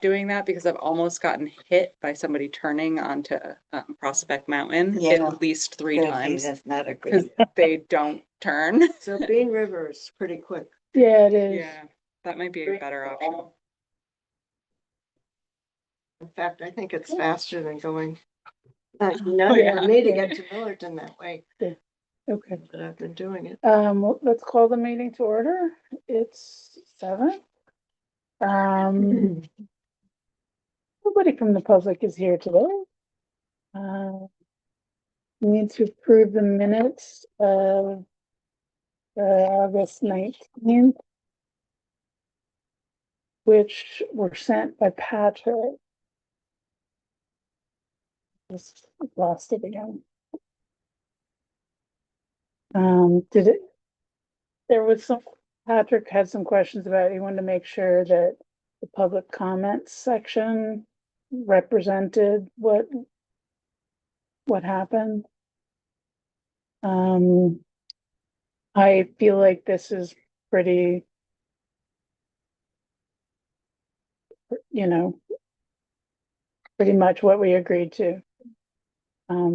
doing that because I've almost gotten hit by somebody turning onto Prospect Mountain Yeah. at least 3 Okay, times that's not a because good. they don't turn. So Bean River is pretty quick. Yeah, it is. Yeah, that might be a better option. In fact, I think it's faster than going. No, for me to get to Millerton that way, Okay. but I've been doing it. Let's call the meeting to order. It's 7. Nobody from the public is here today. We need to approve the minutes of August 19th, which were sent by Patrick. Just lost it again. There was some, Patrick had some questions about, he wanted to make sure that the public comments section represented what happened. I feel like this is pretty, pretty much what we agreed to.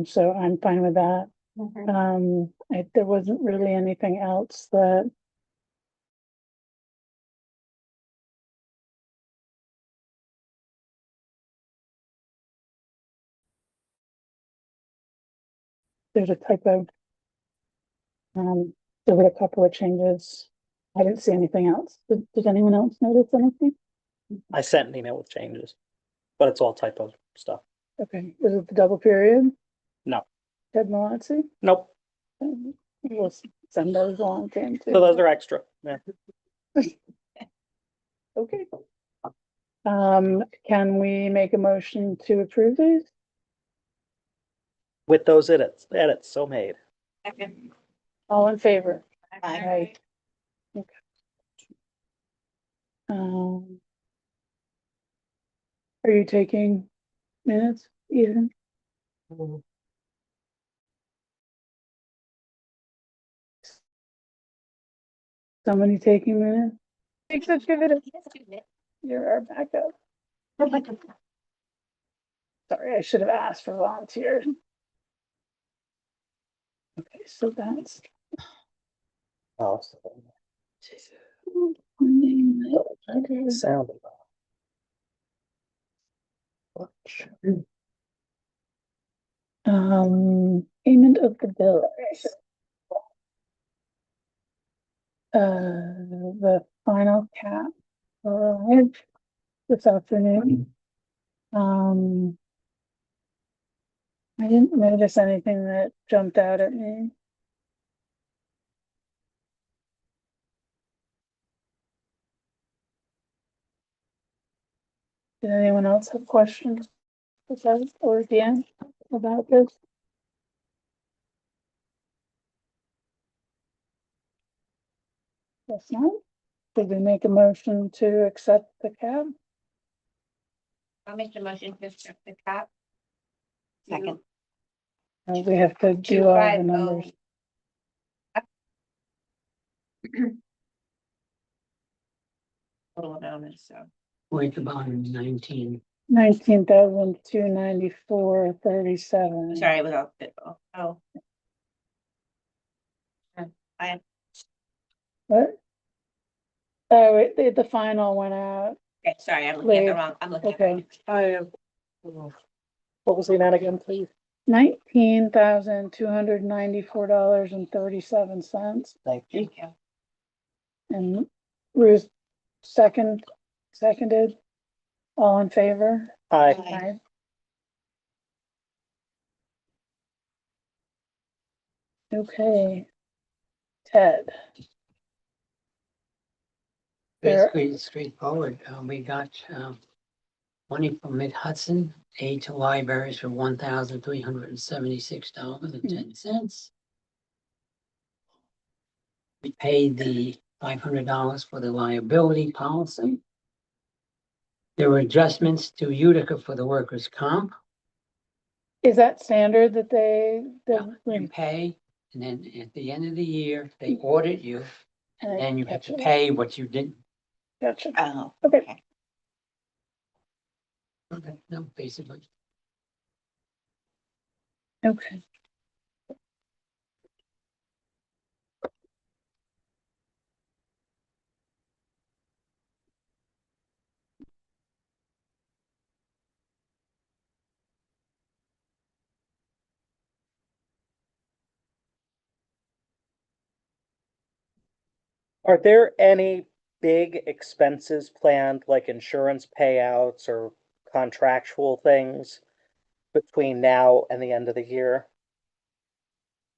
So I'm fine with that. There wasn't really anything else that. There's a typo. There were a couple of changes. I didn't see anything else. Did anyone else notice anything? I sent an email with changes, but it's all typo stuff. Okay, is it the double period? No. Ted Malatzy? Nope. We'll send those along to him So too. those are extra. Yeah. Okay. Can we make a motion to approve these? With those edits so made. Second. All in favor? Aye. Okay. Are you taking minutes, Ethan? Somebody taking minutes? Take such good minutes. You're our backup. Sorry, I should have asked for volunteers. Okay, so that's. Oh, Okay. sound. Payment of the bill. The final cap arrived this afternoon. I didn't notice anything that jumped out at me. Did anyone else have questions or Dan about this? Yes, not. Did we make a motion to accept the cab? I'll make the motion to accept the cap. Second. We have to do all the numbers. Total amount is so. Wait, the bottom 19. 19,294.37. Sorry, it was all fit. Oh. What? Oh, the final went out. Okay, sorry, I'm looking at the Wait, wrong, I'm looking at. Okay, I am. What was the amount again, please? $19,294.37. Thank you. Thank you. And Ruth seconded. All in favor? Aye. Aye. Okay. Ted. There- Basically, it's straightforward. We got money from Mid Hudson, aid to libraries for $1,376.10. We paid the $500 for the liability policy. There were adjustments to Utica for the workers' comp. Is that standard that You pay, and then at the end of the year, they audit you, and then you have to pay what you didn't. Gotcha. Oh, Okay. okay. Okay, no, basically. Okay. Are there any big expenses planned, like insurance payouts or contractual things between now and the end of the year?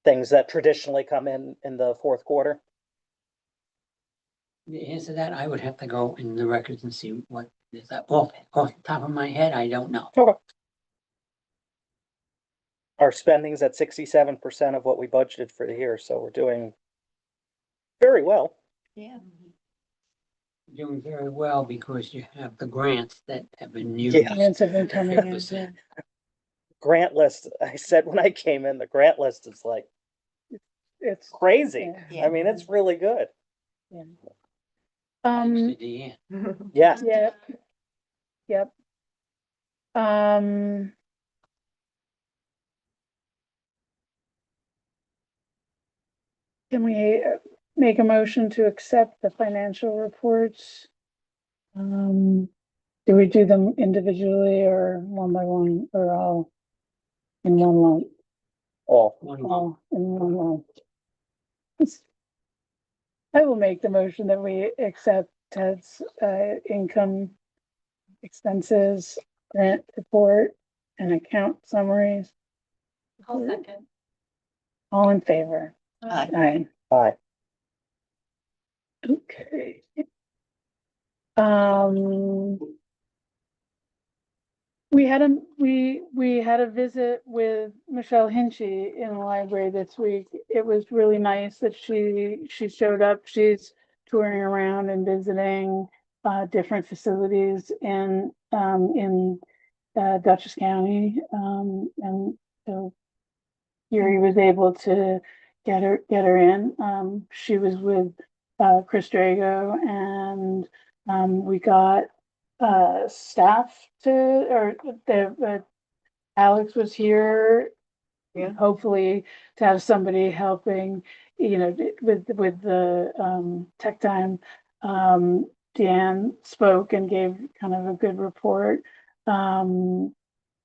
Things that traditionally come in the fourth quarter? The answer to that, I would have to go in the records and see what is that. Off the top of my head, I don't know. Okay. Our spending's at 67% of what we budgeted for the year, so we're doing very well. Yeah. Doing very well because you have the grants that have been used. Yeah. Grants have been coming in. 100%. Grant list, I said when I came in, the grant list is like It's, crazy. Yeah. I mean, it's really good. Thanks to um, Deanne. Yeah. yep. Yep. Um. Can we make a motion to accept the financial reports? Do we do them individually or one by one or all in one lump? All. One month. All in one lump. I will make the motion that we accept Ted's income, expenses, grant report, and account summaries. I'll second. All in favor? Aye. Aye. Aye. Okay. Um. We had a visit with Michelle Hinchy in the library this week. It was really nice that she showed up. She's touring around and visiting different facilities in Dutchess County. And so Yuri was able to get her in. She was with Chris Drago, and we got staff or Alex was here. Yeah. Hopefully to have somebody helping, with the tech time. Dan spoke and gave kind of a good report.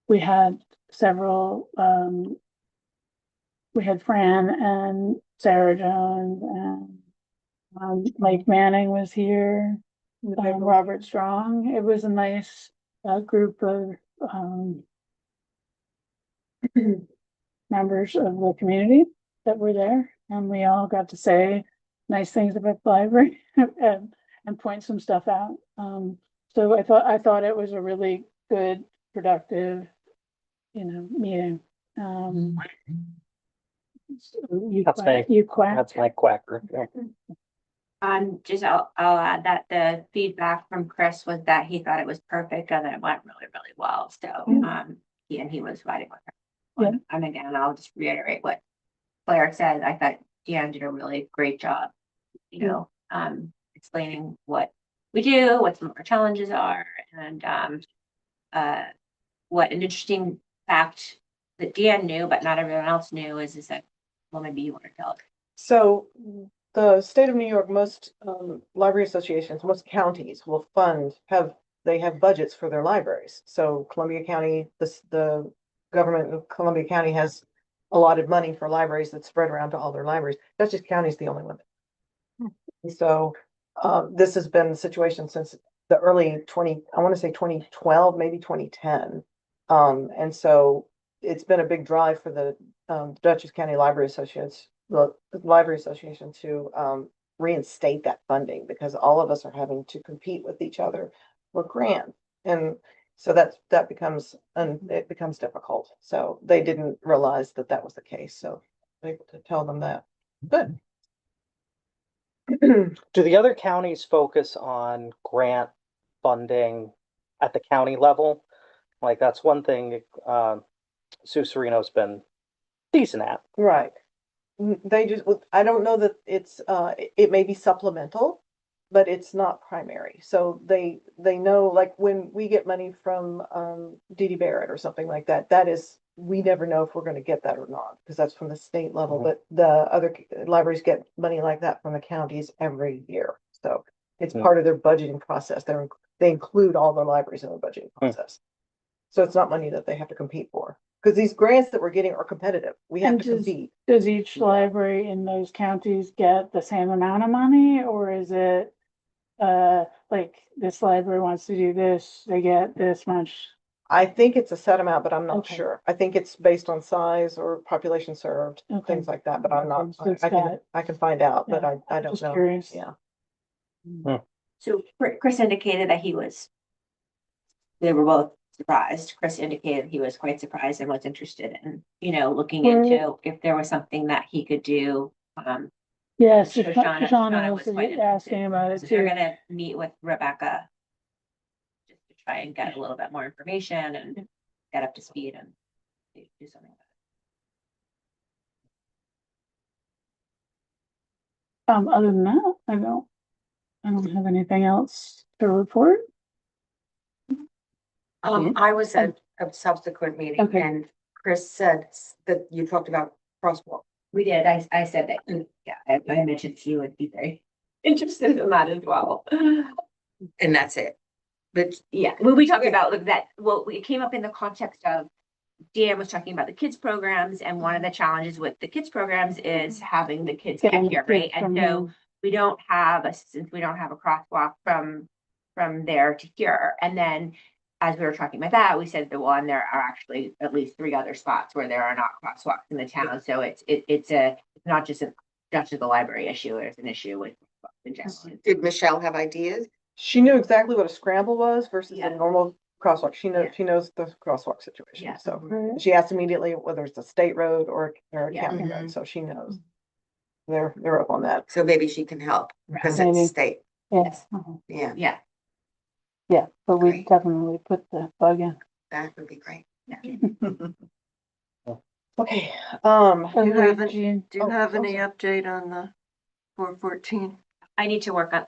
We had several, we had Fran and Sarah Jones, and Mike Manning was here. Robert Strong. It was a nice group of members of the community that were there, and we all got to say nice things about the library and point some stuff out. So I thought it was a really good, productive, meeting. That's my quacker. Yeah. I'll add that the feedback from Chris was that he thought it was perfect and that it went really, really well. So, he was fighting with her. Yeah. And again, I'll just reiterate what Claire said. I thought Deanne did a really great job, explaining what we do, what some of our challenges are, and what an interesting fact that Deanne knew, but not everyone else knew is that, well, maybe you want to tell it. So the state of New York, most library associations, most counties will they have budgets for their libraries. So Columbia County, the government of Columbia County has allotted money for libraries that's spread around to all their libraries. Dutchess County is the only one. So this has been the situation since the early I want to say 2012, maybe 2010. And so it's been a big drive for the Dutchess County Library Association to reinstate that funding, because all of us are having to compete with each other for grants. And so it becomes difficult. So they didn't realize that was the case. So I'm able to tell them that. Good. Do the other counties focus on grant funding at the county level? Like, that's one thing Sue Serino's been decent at. Right. They just, I don't know that it may be supplemental, but it's not primary. So they know, like when we get money from D.D. Barrett or something like that, that is, we never know if we're gonna get that or not, because that's from the state level, Mhm. but the other libraries get money like that from the counties every year. So it's Hmm. part of their budgeting process. They include all the libraries in their budgeting process. So it's not money that they have to compete for, because these grants that we're getting are competitive. We have And to compete. does each Yeah. library in those counties get the same amount of money, or is it like this library wants to do this, they get this much? I think it's a set amount, but I'm not Okay. sure. I think it's based on size or population served, Okay. things like that, but I'm not, Okay, so it's I can, got- I can find out, but Yeah, I don't just know. curious. Yeah. So Chris indicated that they were both surprised. Chris indicated he was quite surprised and was interested in, looking Where- into if there was something that he could do. Yes, Shoshana Shoshana was was quite asking about it So they're too. gonna meet with Rebecca just to try and get a little bit more information and get up to speed and do something. Other than that, I don't have anything else to report. I was at a subsequent meeting Okay. and Chris said that you talked about crosswalk. We did, I said that, yeah, I mentioned you would be very interested in that as well. And that's it. But Yeah, well, we talked about like that, well, it came up in the context of Dan was talking about the kids programs, and one of the challenges with the kids programs is having the kids get Getting the here, right? kids And from so here. since we don't have a crosswalk from there to here. And then as we were talking about that, we said that, well, and there are actually at least 3 other spots where there are not crosswalks in the town. So it's not just the library issue, it's an issue with in general. did Michelle have ideas? She knew exactly what a scramble was versus Yeah. a normal crosswalk. Yeah. She knows the crosswalk situation. Yeah. So Right. she asked immediately whether it's a state road or a Yeah. county Mhm. road, so she knows. They're up on that. So maybe she can help because Maybe. it's state. Yes, Yeah, Yeah. yeah, but we Great. definitely put the bug in. that would be great. Okay, Do you have, Jean, do you Oh, have any sorry. update on the 414? I need to work on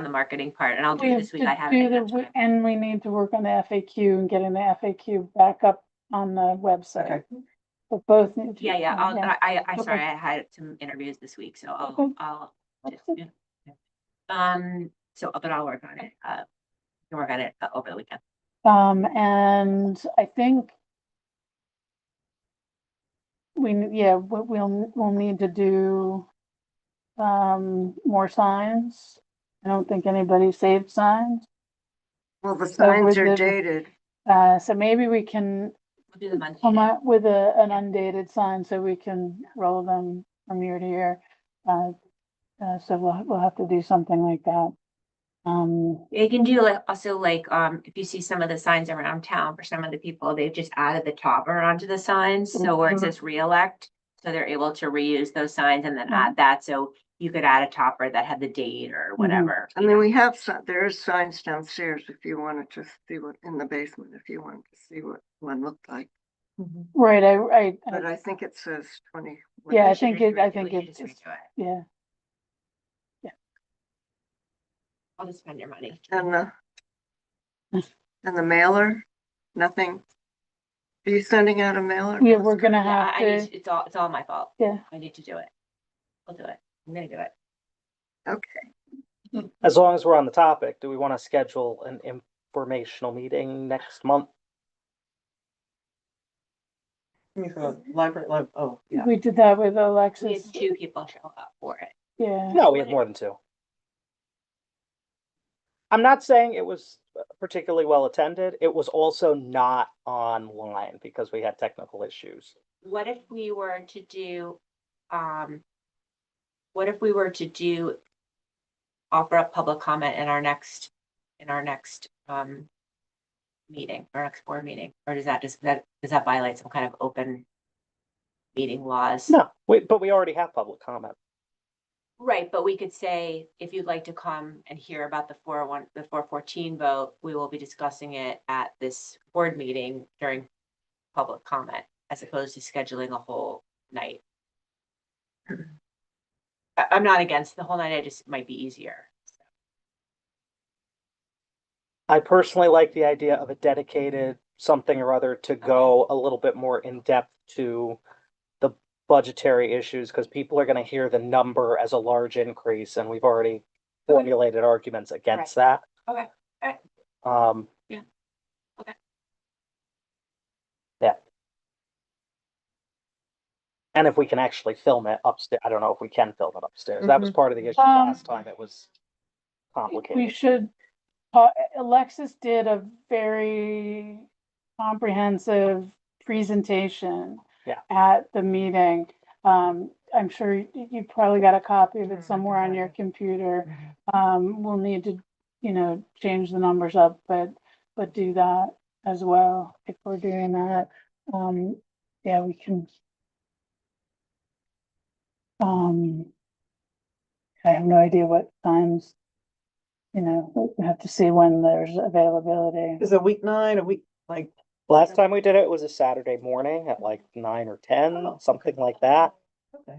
the marketing part, and I'll do we it have this week. to I haven't do had enough time. and we need to work on the FAQ and getting the FAQ back up on the website. Okay. But both need to. Yeah, Okay. sorry, I had some interviews this week, so Okay. I'll just, Okay. but I'll work on it, can work on it over the weekend. And I think we'll need to do more signs. I don't think anybody saved signs. Well, the So signs with are the- dated. So maybe we can We'll do the Monday. come up with an undated sign so we can roll them from year to year. So we'll have to do something like that. You can do if you see some of the signs around town for some of the people, they've just added the topper onto the signs, so where it Mhm. says reelect. So they're able to reuse those signs and then Mhm. add that, so you could add a topper that had the date or whatever. And then we have there's signs downstairs if you wanted to see what, in the basement, if you wanted to see what one looked like. right, But I think it says 20. Yeah, I We should think just it- I redo- think we should it's- just redo it. yeah. I'll just spend your money. And the mailer, nothing. Are you sending out a mailer? Yeah, we're gonna Yeah, have I need to, to- it's all my fault. yeah. I need to do it. I'll do it. I'm gonna do it. Okay. As long as we're on the topic, do we want to schedule an informational meeting next month? Library, oh, yeah. We did that with We had Alexis, 2 people show up for it. yeah. No, we had more than 2. I'm not saying it was particularly well attended. It was also not online because we had technical issues. What if we were to do, offer up public comment in our next, meeting, our next board meeting, or does that violate some kind of open meeting laws? No, but we already have public comment. Right, but we could say, if you'd like to come and hear about the 414 vote, we will be discussing it at this board meeting during public comment, as opposed to scheduling a whole night. I'm not against the whole night, it just might be easier. I personally like the idea of a dedicated something or other to go a little bit more in depth to the budgetary issues, because people are gonna hear the number as a large increase, and we've already formulated arguments against that. Okay. Alright. Um. Yeah. Okay. Yeah. And if we can actually film it upstairs, I don't know if we can film it upstairs. That was part of the issue last time. It was We complicated. should, Alexis did a very comprehensive presentation Yeah. at the meeting. I'm sure you probably got a copy of it somewhere on your computer. We'll need to, change the numbers up, but do that as well if we're doing that. Yeah, we can. I have no idea what times, we have to see when there's availability. Is it weeknight, a week, like, Last time we did it was a Saturday morning at like 9 or 10, something like that. okay.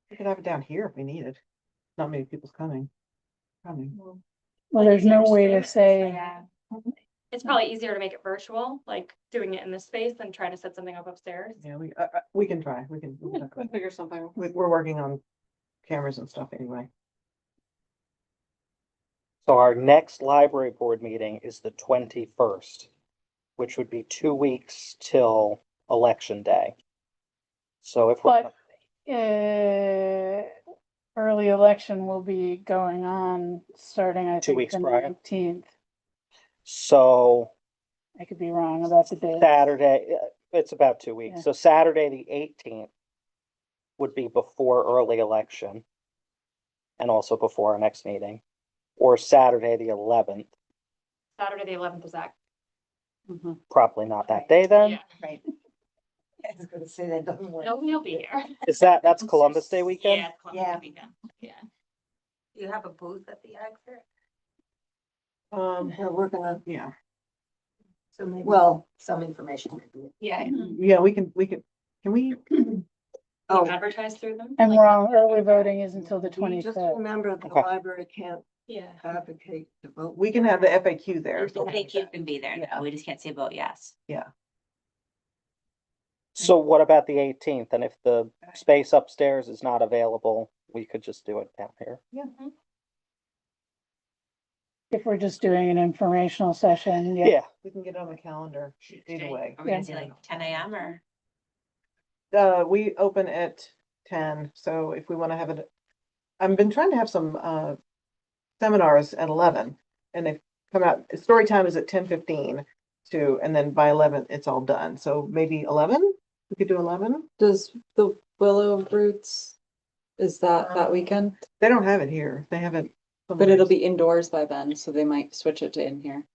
We could have it down here if we needed. Not many people's coming. Well, there's no way to say, Yeah. It's probably easier to make it virtual, like doing it in this space than trying to set something up upstairs. Yeah, we can try, we can talk about it. Figure something. We're working on cameras and stuff anyway. So our next library board meeting is the 21st, which would be 2 weeks till election day. So if we're, but early election will be going on starting, I 2 think, weeks the prior. 19th. so I could be wrong about the date. Saturday, it's about 2 weeks. Yeah. So Saturday, the 18th would be before early election and also before our next meeting, or Saturday, the 11th. Saturday, the 11th is that. Probably not that day then. Right. I was gonna say that doesn't work. No, he'll be here. That's Columbus Day weekend? Yeah, it's Columbus Yeah. weekend. Yeah. You have a booth at the Ag Fair? We're gonna, Yeah, So maybe. well, some information. Yeah. yeah, can we, Oh. Advertise through them. I'm wrong, early voting is until the Just 25th. remember, the Okay. library can't Yeah. advocate to vote. we can have the FAQ there. so- I think you can be there, Yeah. though. We just can't say vote yes. So what about the 18th? And if the space upstairs is not available, we could just do it down here. If we're just doing an informational session, yeah. Yeah, We can get on the calendar either way. Are we gonna say like 10 a.m. or? We open at 10, so if we want to have it, I've been trying to have some seminars at 11, and they've come out, story time is at 10:15 too, and then by 11, it's all done. So maybe 11? We could do 11? Does the Willow Roots, is that weekend? They don't have it here. They have it. But it'll be indoors by then, so they might switch it to in here.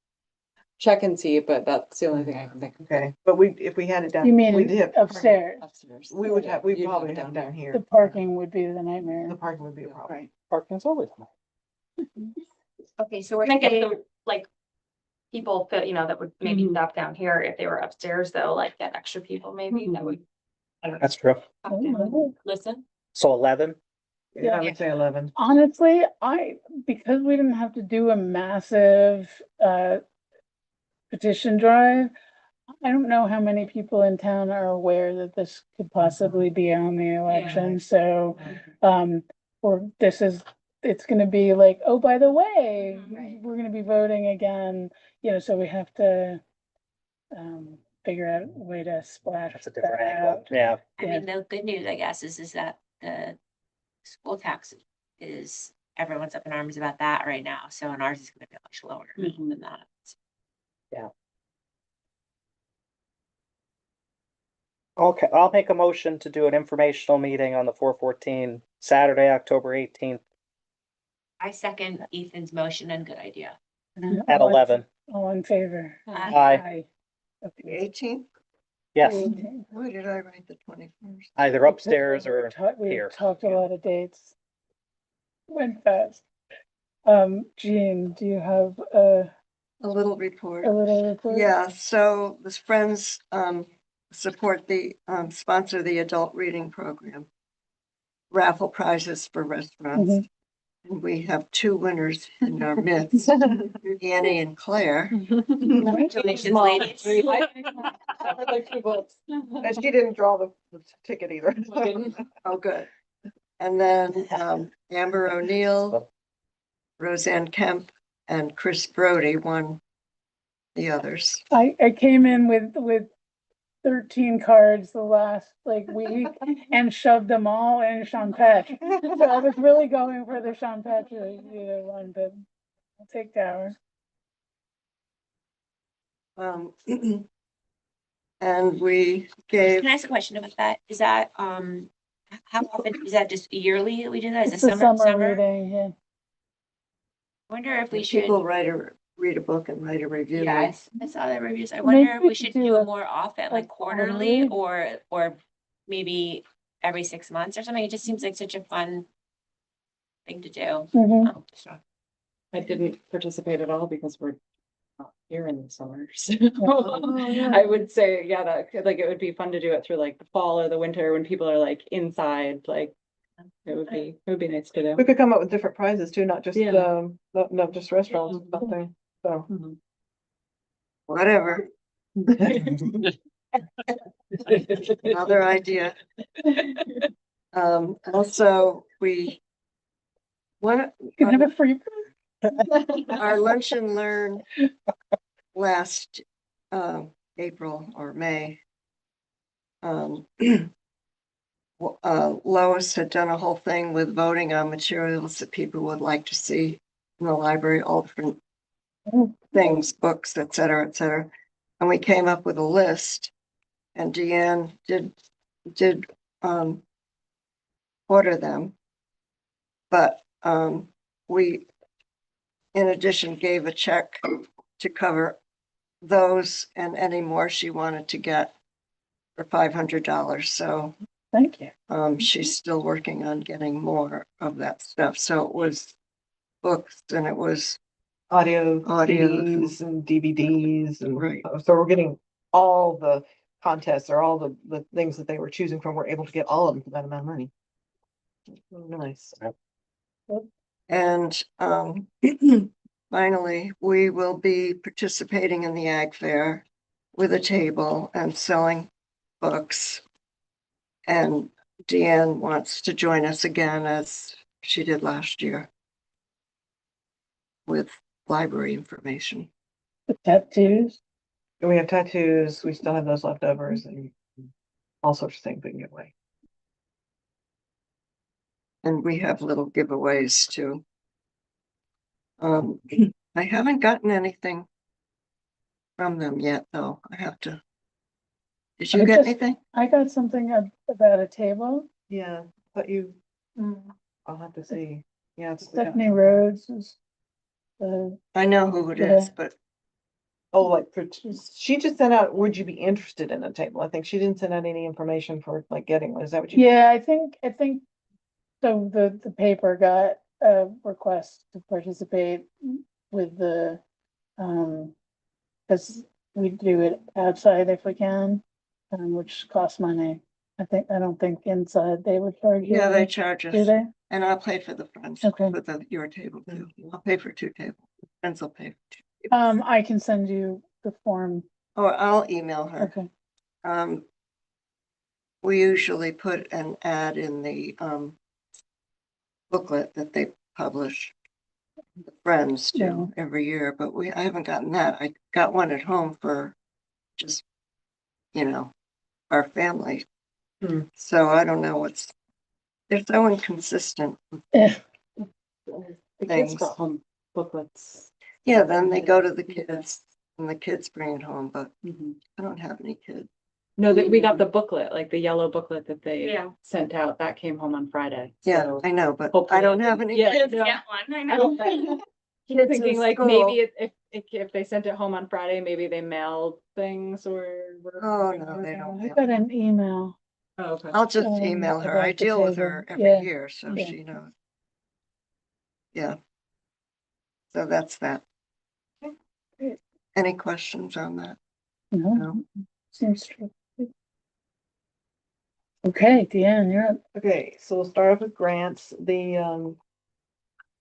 Check and see, but that's the only thing I can think of. Okay, but if we had it down. You mean we'd have- upstairs? Upstairs. We would have, we'd You'd probably it have it down here. The parking would be the nightmare. The parking would be a problem. Right. parking's always nice. Okay, so we're I get saying, the, like, people that, that would maybe stop down here if they were upstairs, though, like get extra people maybe that would. I don't know, That's true. pop down and listen. So 11? Yeah, I would say 11. Honestly, because we didn't have to do a massive petition drive, I don't know how many people in town are aware that this could possibly be on the election, so it's gonna be like, oh, by the way, Right. we're gonna be voting again, so we have to figure out a way to splash That's a different that angle. out. Yeah. I mean, the good news, I guess, is that the school tax is, everyone's up in arms about that right now. So, and ours is gonna be much lower than that. Okay, I'll make a motion to do an informational meeting on the 414, Saturday, October 18th I second Ethan's motion and good idea. at 11. All in favor? Aye. The Okay. 18th, Yes, why did I write the 21st? either upstairs or We here. talked a lot of dates. Went fast. Jean, do you have A little report. a little report? Yeah, so the Friends support the sponsor the adult reading program. Raffle prizes for restaurants. And we have two winners in our midst, Annie and Claire. Congratulations, ladies. And she didn't draw the ticket either. Oh, good. And then Amber O'Neill, Roseanne Kemp, and Chris Brody won the others. I came in with 13 cards the last like week and shoved them all in Champêtre. So I was really going for the Champêtre, one, but I'll take Tower. And we gave, Can I ask a question about that? Is that, how often, is that just yearly that we do that? Is it It's the summer, summer summer? reading, yeah. Wonder if we should, people read a book and write a review. yeah, I saw the reviews. I Maybe wonder if we we could should do do a- it more often, like like quarterly quarterly? or maybe every 6 months or something. It just seems like such a fun thing to do. Mhm. Oh, so- I didn't participate at all because we're not here in the summer, so. Oh, yeah. I would say, yeah, like, it would be fun to do it through like the fall or the winter when people are like inside, like, it would be nice to We do. could come up with different prizes too, not just, Yeah. not just restaurants, or something, so. Mhm. Whatever, another idea. Also, we, one, You can have a free. our lunch and learn last April or May. Lois had done a whole thing with voting on materials that people would like to see in the library, all different things, books, et cetera, and we came up with a list. And Deanne did order them, but we, in addition, gave a check to cover those and any more she wanted to get for $500. So Thank you. she's still working on getting more of that stuff. So it was books and it was Audio, Audio. CDs and DVDs and. Right. So we're getting all the contests or all the things that they were choosing from, we're able to get all of them for that amount of money. Nice. And finally, we will be participating in the Ag Fair with a table and selling books. And Deanne wants to join us again as she did last year with library information. The tattoos. And we have tattoos, we still have those leftovers and all sorts of things we can give away. And we have little giveaways too. I haven't gotten anything from them yet, though. I have to. Did you I get just- anything? I got something about a table. Yeah, but I'll have to see. Yeah. it's- Stephanie Rhodes is. I know who it Yeah. is, but Oh, like, she just sent out, would you be interested in a table? I think she didn't send out any information for like getting one. Is that what you? Yeah, I think, so the paper got a request to participate with the, cause we do it outside if we can, which costs money. I don't think inside they would charge you. yeah, they any, charge Do us. they? And I'll pay for the friends, Okay. for your table too. I'll pay for 2 tables. Friends will pay. For 2 tables. I can send you the form. Or I'll email her. Okay. We usually put an ad in the booklet that they publish. The Friends do every year, but I haven't gotten that. I got one at home for just, our family. So I don't know they're so inconsistent. Yeah. The kids Thanks. got home booklets. Yeah, then they go to the kids and the kids bring it home, but Mhm. I don't have any kids. No, that we got the booklet, like the yellow booklet that they Yeah. sent out, that came home on Friday. Yeah, so I know, but I hopefully- don't have any Yeah, kids. no. Get one, I I know. don't- Kids in Thinking like school. maybe if they sent it home on Friday, maybe they mailed things or. Oh, no, they don't. I got an email. Oh, okay. I'll just Um, email her. I about the deal with table. her every Yeah. year, so Yeah. she knows. Yeah. So that's that. Great. Any questions on that? No, No. seems true. Okay, Deanne, you're up. Okay, so we'll start off with grants. The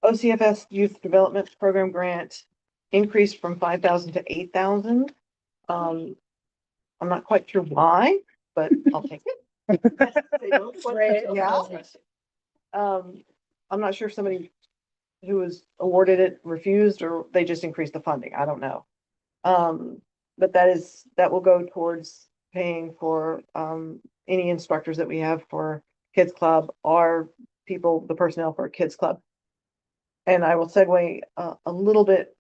OCFS Youth Development Program grant increased from 5,000 to 8,000. I'm not quite sure why, but I'll take it. Yeah. I'm not sure if somebody who was awarded it refused or they just increased the funding. I don't know. But that will go towards paying for, any instructors that we have for Kids Club or the personnel for Kids Club. And I will segue, a little bit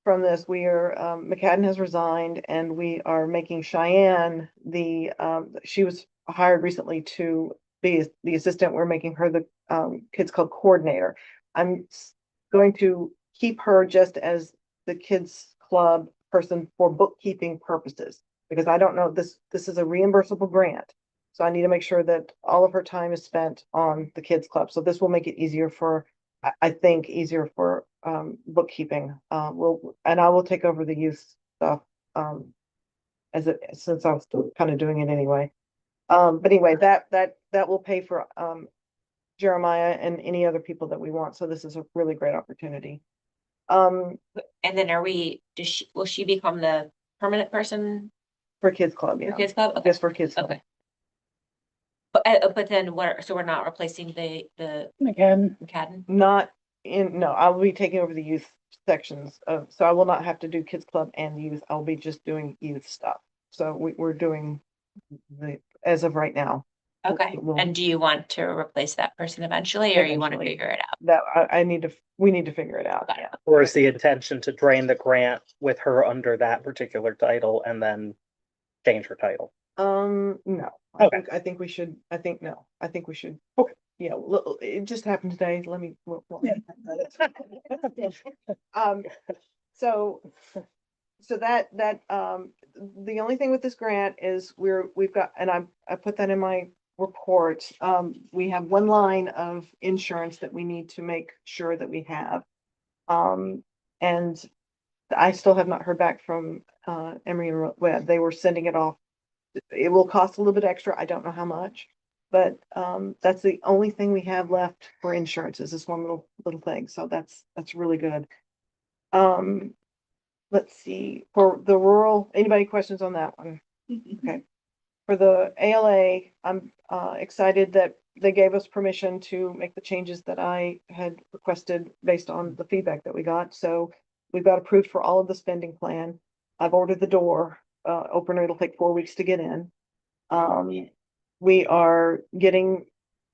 from this. McCadden has resigned and we are making Cheyenne she was hired recently to be the assistant. We're making her the, Kids Club coordinator. I'm going to keep her just as the Kids Club person for bookkeeping purposes, because I don't know, this is a reimbursable grant. So I need to make sure that all of her time is spent on the Kids Club. So this will make it easier I think easier for, bookkeeping. And I will take over the youth stuff, since I was still kind of doing it anyway. But anyway, that will pay for, Jeremiah and any other people that we want. So this is a really great opportunity. And then will she become the permanent person For Kids Club, for yeah. Kids Club? Okay. Just for Kids Club. Okay. But then so we're not replacing the Again, McCadden? No, I'll be taking over the youth sections so I will not have to do Kids Club and youth. I'll be just doing youth stuff. So we're doing as of right now. Okay, We'll- and do you want to replace that person eventually, or you want to Eventually. figure it out? That we need to figure it out. Got it. Yeah. Or is the intention to drain the grant with her under that particular title and then change her title? No, Okay. I think we should, okay, yeah, it just happened today, let me. Um, so that, the only thing with this grant is we've got, and I put that in my report, we have one line of insurance that we need to make sure that we have. And I still have not heard back from, Emory and Webb. They were sending it off. It will cost a little bit extra. I don't know how much, but, that's the only thing we have left for insurance is this one little thing. So that's really good. Let's see, for the rural, anybody questions on that one? Okay. For the ALA, I'm, excited that they gave us permission to make the changes that I had requested based on the feedback that we got. So we've got approved for all of the spending plan. I've ordered the door, opener. It'll take 4 weeks to get in. We are getting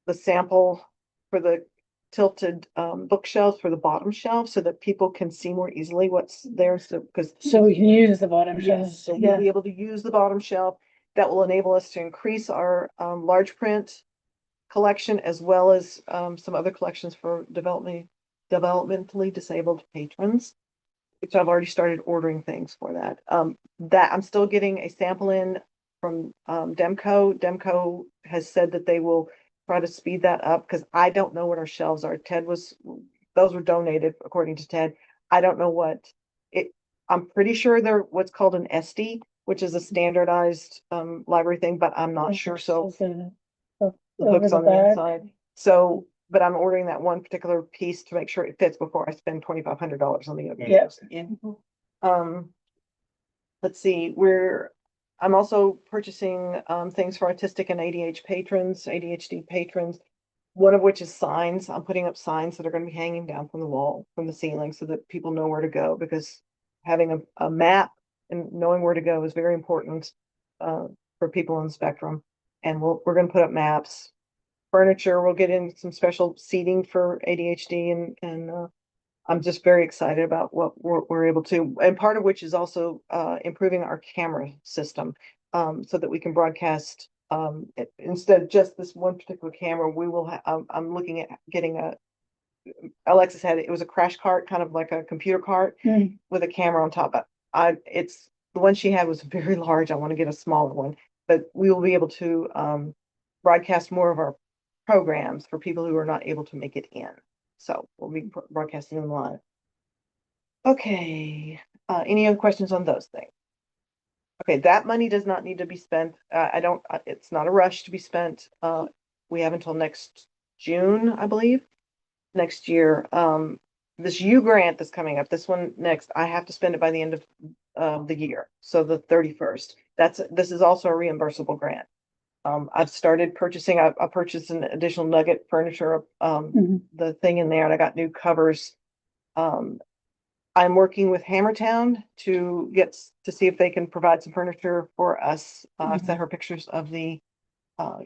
the sample for the tilted, bookshelves for the bottom shelf so that people can see more easily what's there. So, because so we can use the bottom shelf. yes, so we'll Yeah, be able to use the bottom shelf. That will enable us to increase our, large print collection as well as, some other collections for developmentally disabled patrons, which I've already started ordering things for that. That I'm still getting a sample in from, Demco. Demco has said that they will try to speed that up because I don't know what our shelves are. Those were donated according to Ted. I don't know I'm pretty sure they're what's called an SD, which is a standardized, library thing, but I'm not sure. So the over hooks the on the back. inside. So, but I'm ordering that one particular piece to make sure it fits before I spend $2,500 on the other. Yeah. pieces. Let's see, I'm also purchasing, things for autistic and ADHD patrons. One of which is signs. I'm putting up signs that are gonna be hanging down from the wall, from the ceiling, so that people know where to go, because having a map and knowing where to go is very important, for people on the spectrum. And we're gonna put up maps. Furniture, we'll get in some special seating for ADHD and I'm just very excited about what we're able to, and part of which is also, improving our camera system, so that we can broadcast, instead of just this one particular camera, we will I'm looking at getting Alexis had, it was a crash cart, kind of like a computer cart Mm. with a camera on top. But the one she had was very large. I want to get a smaller one, but we will be able to, broadcast more of our programs for people who are not able to make it in. So we'll be broadcasting them live. Okay, any other questions on those things? Okay, that money does not need to be spent. It's not a rush to be spent. We have until next June, I believe, next year. this U grant that's coming up, this one next, I have to spend it by the end of the year. So the 31st. This is also a reimbursable grant. I've started purchasing, I purchased an additional Nugget furniture, Mhm. the thing in there, and I got new covers. I'm working with Hammertown to to see if they can provide some furniture for us. I've sent her pictures of the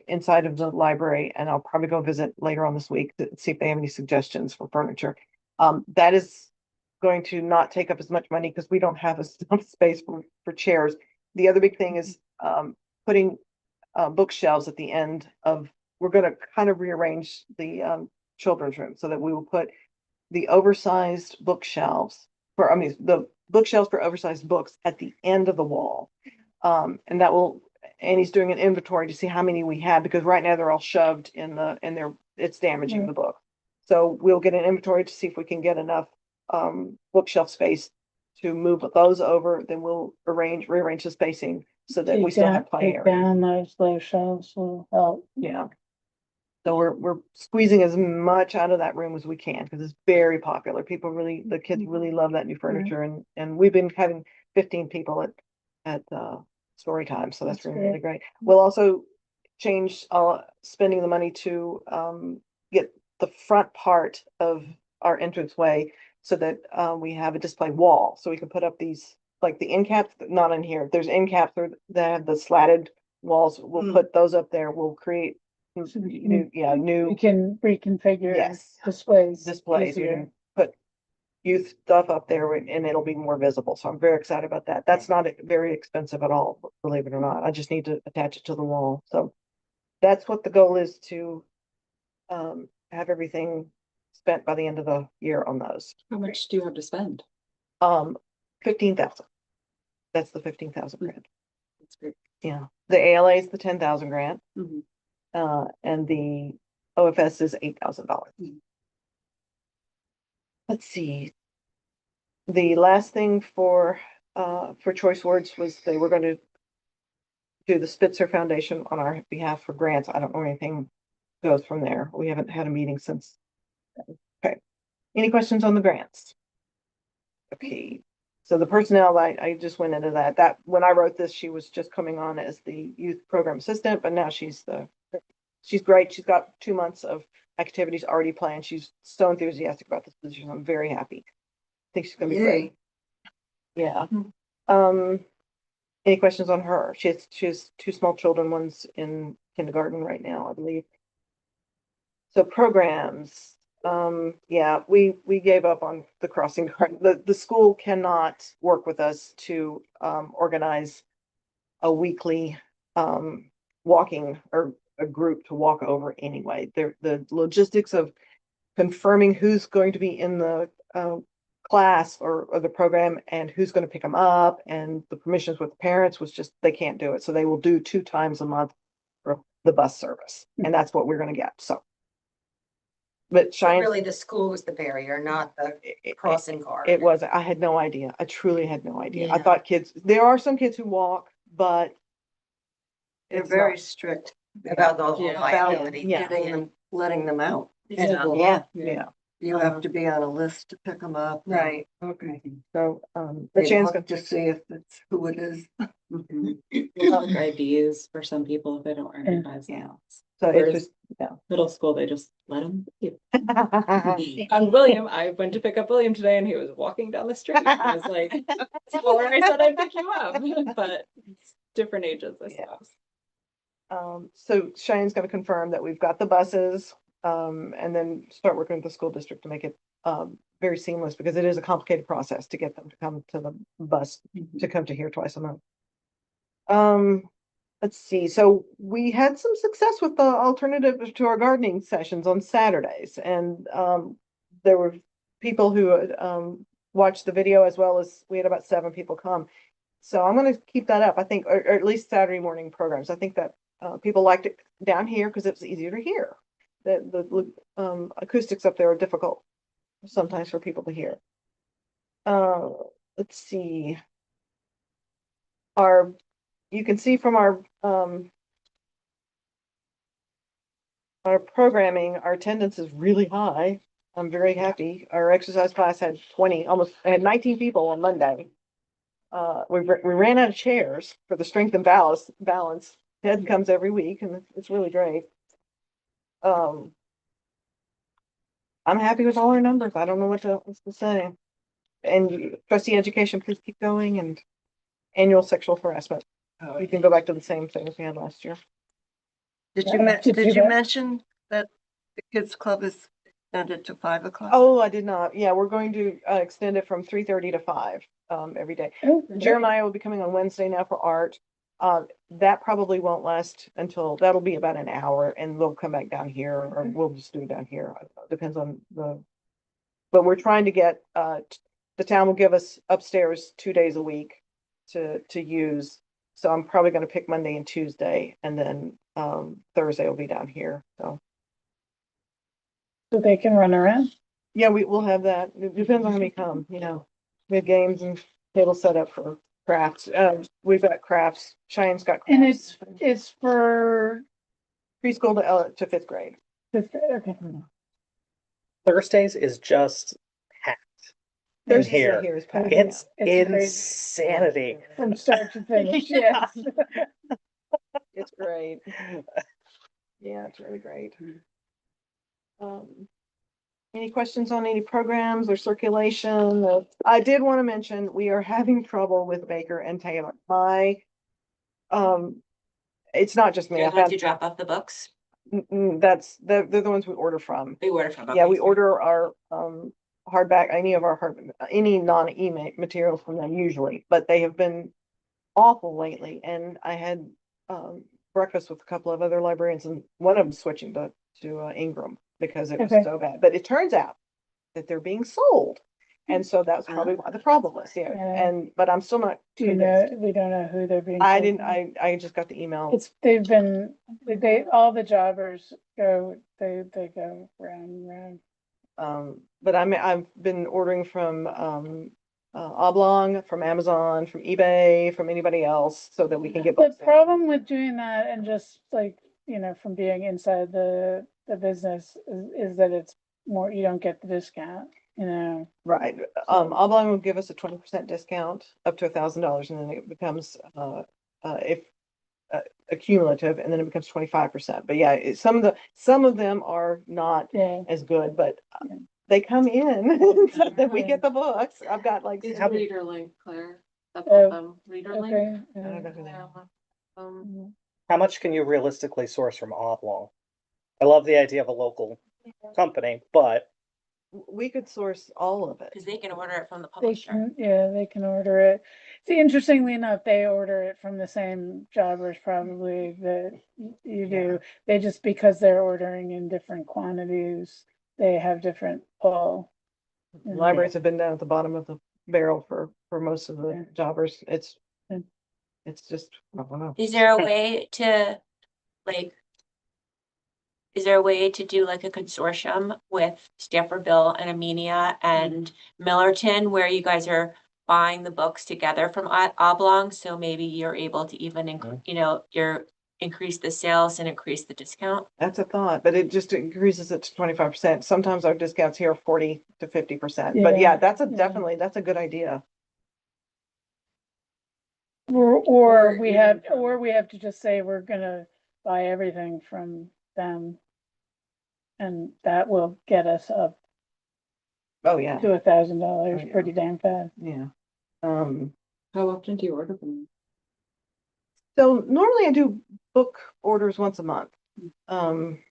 inside of the library, and I'll probably go visit later on this week to see if they have any suggestions for furniture. That is going to not take up as much money because we don't have enough space for chairs. The other big thing is putting bookshelves at the end of, we're gonna kind of rearrange the children's room so that we will put the oversized bookshelves the bookshelves for oversized books at the end of the wall. And that will, and he's doing an inventory to see how many we have, because right now they're all shoved in it's damaging the book. So we'll get an inventory to see if we can get enough bookshelf space to move those over, then we'll rearrange the spacing so that we still have plenty Take area. down those low shelves will help. Yeah. So we're squeezing as much out of that room as we can because it's very popular. The kids really love that new furniture, and we've been having 15 people at story time, so that's That's really great. We'll also change spending the money to get the front part of our entranceway so that we have a display wall, so we can put up these, like the end caps, not in here. There's end caps that have the slatted walls. We'll put those up there. We'll create So we new We can reconfigure Yes. displays. displays. We easier. can put youth stuff up there and it'll be more visible. So I'm very excited about that. That's not very expensive at all, believe it or not. I just need to attach it to the wall. So that's what the goal is, to have everything spent by the end of the year on those. How much do you have to spend? 15,000. That's the 15,000 grant. That's great. Yeah. The ALA is the 10,000 grant. Mhm. And the OFS is $8,000. Mhm. Let's see. The last thing for Choice Words was they were going to do the Spitzer Foundation on our behalf for grants. I don't know anything goes from there. We haven't had a meeting since. Okay. Any questions on the grants? Okay. So the personnel, I just went into that when I wrote this, she was just coming on as the youth program assistant, but now she's great. She's got 2 months of activities already planned. She's so enthusiastic about this position. I'm very happy. I think she's gonna be great. Yeah. Any questions on her? She has 2 small children. One's in kindergarten right now, I believe. So programs, yeah, we gave up on the crossing guard. The school cannot work with us to organize a weekly walking, or a group to walk over anyway. The logistics of confirming who's going to be in the class or the program and who's going to pick them up, and the permissions with the parents was just, they can't do it. So they will do 2 times a month for the bus service, and that's what we're going to get. So. But Cheyenne, Really, the school was the barrier, not the crossing guard. it was, I had no idea. I truly had no idea. I Yeah. thought there are some kids who walk, but They're it's very not. strict About the whole Yeah. liability. Yeah. letting them out. Yeah. Yeah. You have to be on a list to pick them up. Right, okay. So, They but Shannon's look to see if it's who it is. Mhm. We'll have IDs for some people if they don't recognize them. so it's Whereas- just, Middle school, they just let them. yeah. On William, I went to pick up William today and he was walking down the street. I was like, that's where I said I'd pick you up, but it's different ages, I Yeah. suppose. So Cheyenne's gonna confirm that we've got the buses, and then start working with the school district to make it, very seamless, because it is a complicated process to get them to come to the bus, to come to here twice a month. Let's see, so we had some success with the alternative to our gardening sessions on Saturdays, and, there were people who, watched the video, as well as we had about 7 people come. So I'm gonna keep that up, I think, or at least Saturday morning programs. I think that people liked it down here because it was easier to hear. The acoustics up there are difficult sometimes for people to hear. Let's see. You can see from our programming, our attendance is really high. I'm very happy. Our exercise class had had 19 people on Monday. We ran out of chairs for the strength and balance. Ted comes every week and it's really great. I'm happy with all our numbers. I don't know what to say. And trustee education, please keep going, and annual sexual harassment. You can go back to the same things we had last year. Did Did you you that? mention that the kids club is extended to 5 o'clock? Oh, I did not. Yeah, we're going to extend it from 3:30 to 5 every day. Oh, Jeremiah will be coming on Wednesday now for art. That probably won't last until, that'll be about an hour, and they'll come back down here, or we'll just do it down here. Depends on but we're trying to get, the town will give us upstairs 2 days a week to use. So I'm probably gonna pick Monday and Tuesday, and then, Thursday will be down here, so. So they can run around. Yeah, we'll have that. It depends on how many come, We have games and tables set up for crafts. We've got crafts. Cheyenne's got And crafts. it's for, Preschool to fifth grade. okay. Thursdays is just packed. In Thursday here. here is packed. It's It's crazy. insanity. From start to finish, yes. It's great. Yeah, it's really great. Any questions on any programs or circulation? I did want to mention, we are having trouble with Baker and Taylor. It's not just me. You're I the ones found- who drop off the books? they're the ones we order from. We order from. Yeah, okay, we sorry. order our hardback, any non-e materials from them usually, but they have been awful lately. And I had breakfast with a couple of other librarians, and one of them switching to Ingram because it was Okay. so bad. But it turns out that they're being sold, and so that's probably why the problem was here. Yeah. But I'm still not Do you know, convinced. we don't know who they're being. I sold didn't. to? I just got the email. They've been, all the jobbers go, they go round and round. But I've been ordering from Oblong, from Amazon, from eBay, from anybody else, so that we can get. The books in. problem with doing that and just like, from being inside the business is that it's more, you don't get the discount, Right, Oblong will give us a 20% discount up to $1,000, and then it becomes if accumulative, and then it becomes 25%. But yeah, some of them are not Yeah. as good, but Yeah. they come in so that we get the books. I've got like. It's How- Reader Link, Claire. That's Oh, what Reader Link. Okay. I don't know who they Yeah. are. How much can you realistically source from Oblong? I love the idea of a local company, but We could source all of it. Cause they can order it from the They publisher. can, yeah, they can order it. See, interestingly enough, they order it from the same jobbers probably that you do. They just, because they're ordering in different quantities, they have different pull. Mhm. Libraries have been down at the bottom of the barrel for most of Yeah. the jobbers. Yeah. It's just, I don't know. Is there a way to, like, is there a way to do like a consortium with Stanfordville and Amenia and Millerton, where you guys are buying the books together from Oblong? So maybe you're able to even, increase the sales and increase the discount? That's a thought, but it just increases it to 25%. Sometimes our discounts here are 40 to 50%. But Yeah, yeah, that's yeah. that's a good idea. Or we even have to just say we're gonna buy everything from them. And that will get us up Oh, yeah, to $1,000 Oh, yeah. pretty damn fast. yeah. How often do you order from them? So normally I do book orders once a month. And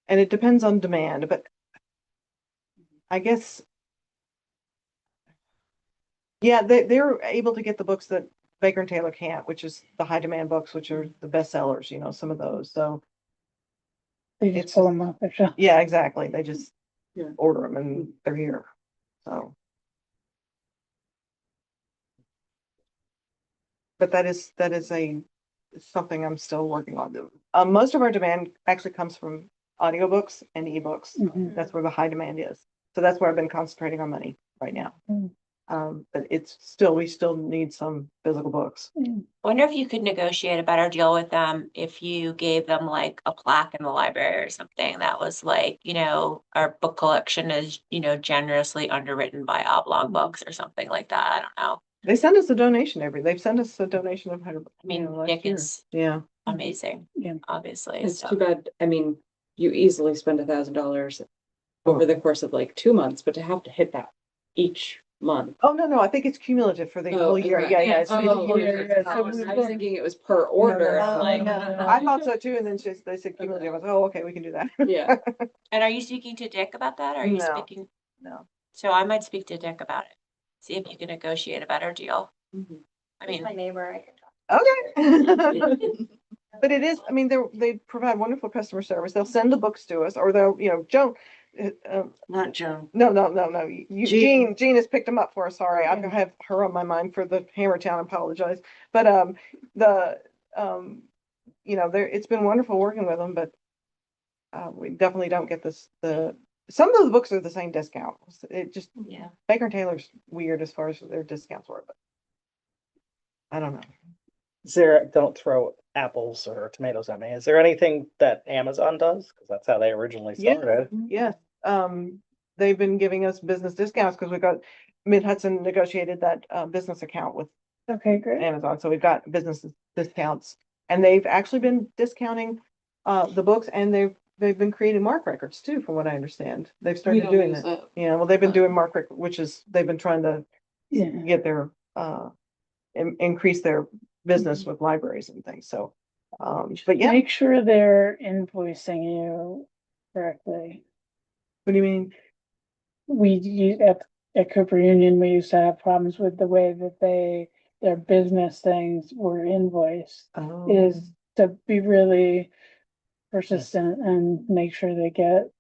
it depends on demand, but I guess. Yeah, they're able to get the books that Baker and Taylor can't, which is the high demand books, which are the bestsellers, some of those. So, They just It's pull just- them off the shelf. yeah, exactly. They just Yeah. order them and they're here. So. But that is something I'm still working on. Most of our demand actually comes from audiobooks and ebooks. Mhm. That's where the high demand is. So that's where I've been concentrating on money right now. Mm. But it's still, we still need some physical books. Wonder if you could negotiate a better deal with them if you gave them like a plaque in the library or something that was like, our book collection is, generously underwritten by Oblong Books or something like that. I don't know. They send us a donation they've sent us a donation of $100. I mean, last Nick year. is Yeah. amazing, Yeah. obviously. It's so. too bad. I mean, you easily spend $1,000 over the course of like 2 months, but to have to hit that each month. Oh, no, I think it's cumulative for the whole year. okay. Yeah, yeah. Oh, it's- I was thinking it was per order. No, Like, no. I thought so too, and then they said cumulative. I was, oh, okay, we can do that. yeah. And are you speaking to Dick about that? Or are you No. speaking? No. So I might speak to Dick about it. See if you can negotiate a better deal. Mhm. I mean, My neighbor, I can Okay. But it is, I mean, they provide wonderful customer service. They'll send the books to us, or they'll, Joan, Not Joan. no. Jean has picked them up for us. Sorry, I Yeah. have her on my mind for the Hammertown. Apologize. But, it's been wonderful working with them, but we definitely don't get some of the books are the same discount. It just, yeah. Baker and Taylor's weird as far as their discounts were, but I don't know. Don't throw apples or tomatoes at me. Is there anything that Amazon does? Because that's how they originally Yeah. started. Yes, they've been giving us business discounts because we got, Mid-Hudson negotiated that, business account with Okay, great. Amazon, so we've got business discounts. And they've actually been discounting, the books, and they've been creating mark records too, from what I understand. They've started doing that. Yeah, well, they've been doing mark record, they've been trying to Yeah. get their, increase their business with libraries and things, so. But yeah, Make sure they're invoicing you correctly. what do you mean? At Cooper Union, we used to have problems with the way that their business things were invoiced. Oh. Is to be really persistent and make sure they get,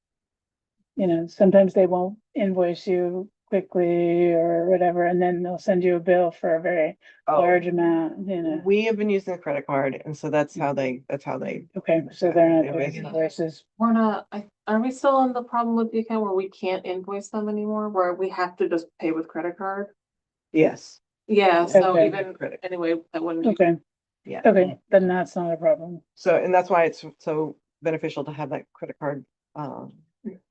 sometimes they won't invoice you quickly or whatever, and then they'll send you a bill for a very Oh. large amount, We have been using a credit card, and so that's how they, Okay, so they're not Yeah, doing yeah. invoices. We're not, are we still on the problem with the account where we can't invoice them anymore, where we have to just pay with credit card? yes. Yeah, so Okay. even, Credit. anyway, that wouldn't be. Okay, Yeah. okay, then that's not a problem. So, and that's why it's so beneficial to have that credit card,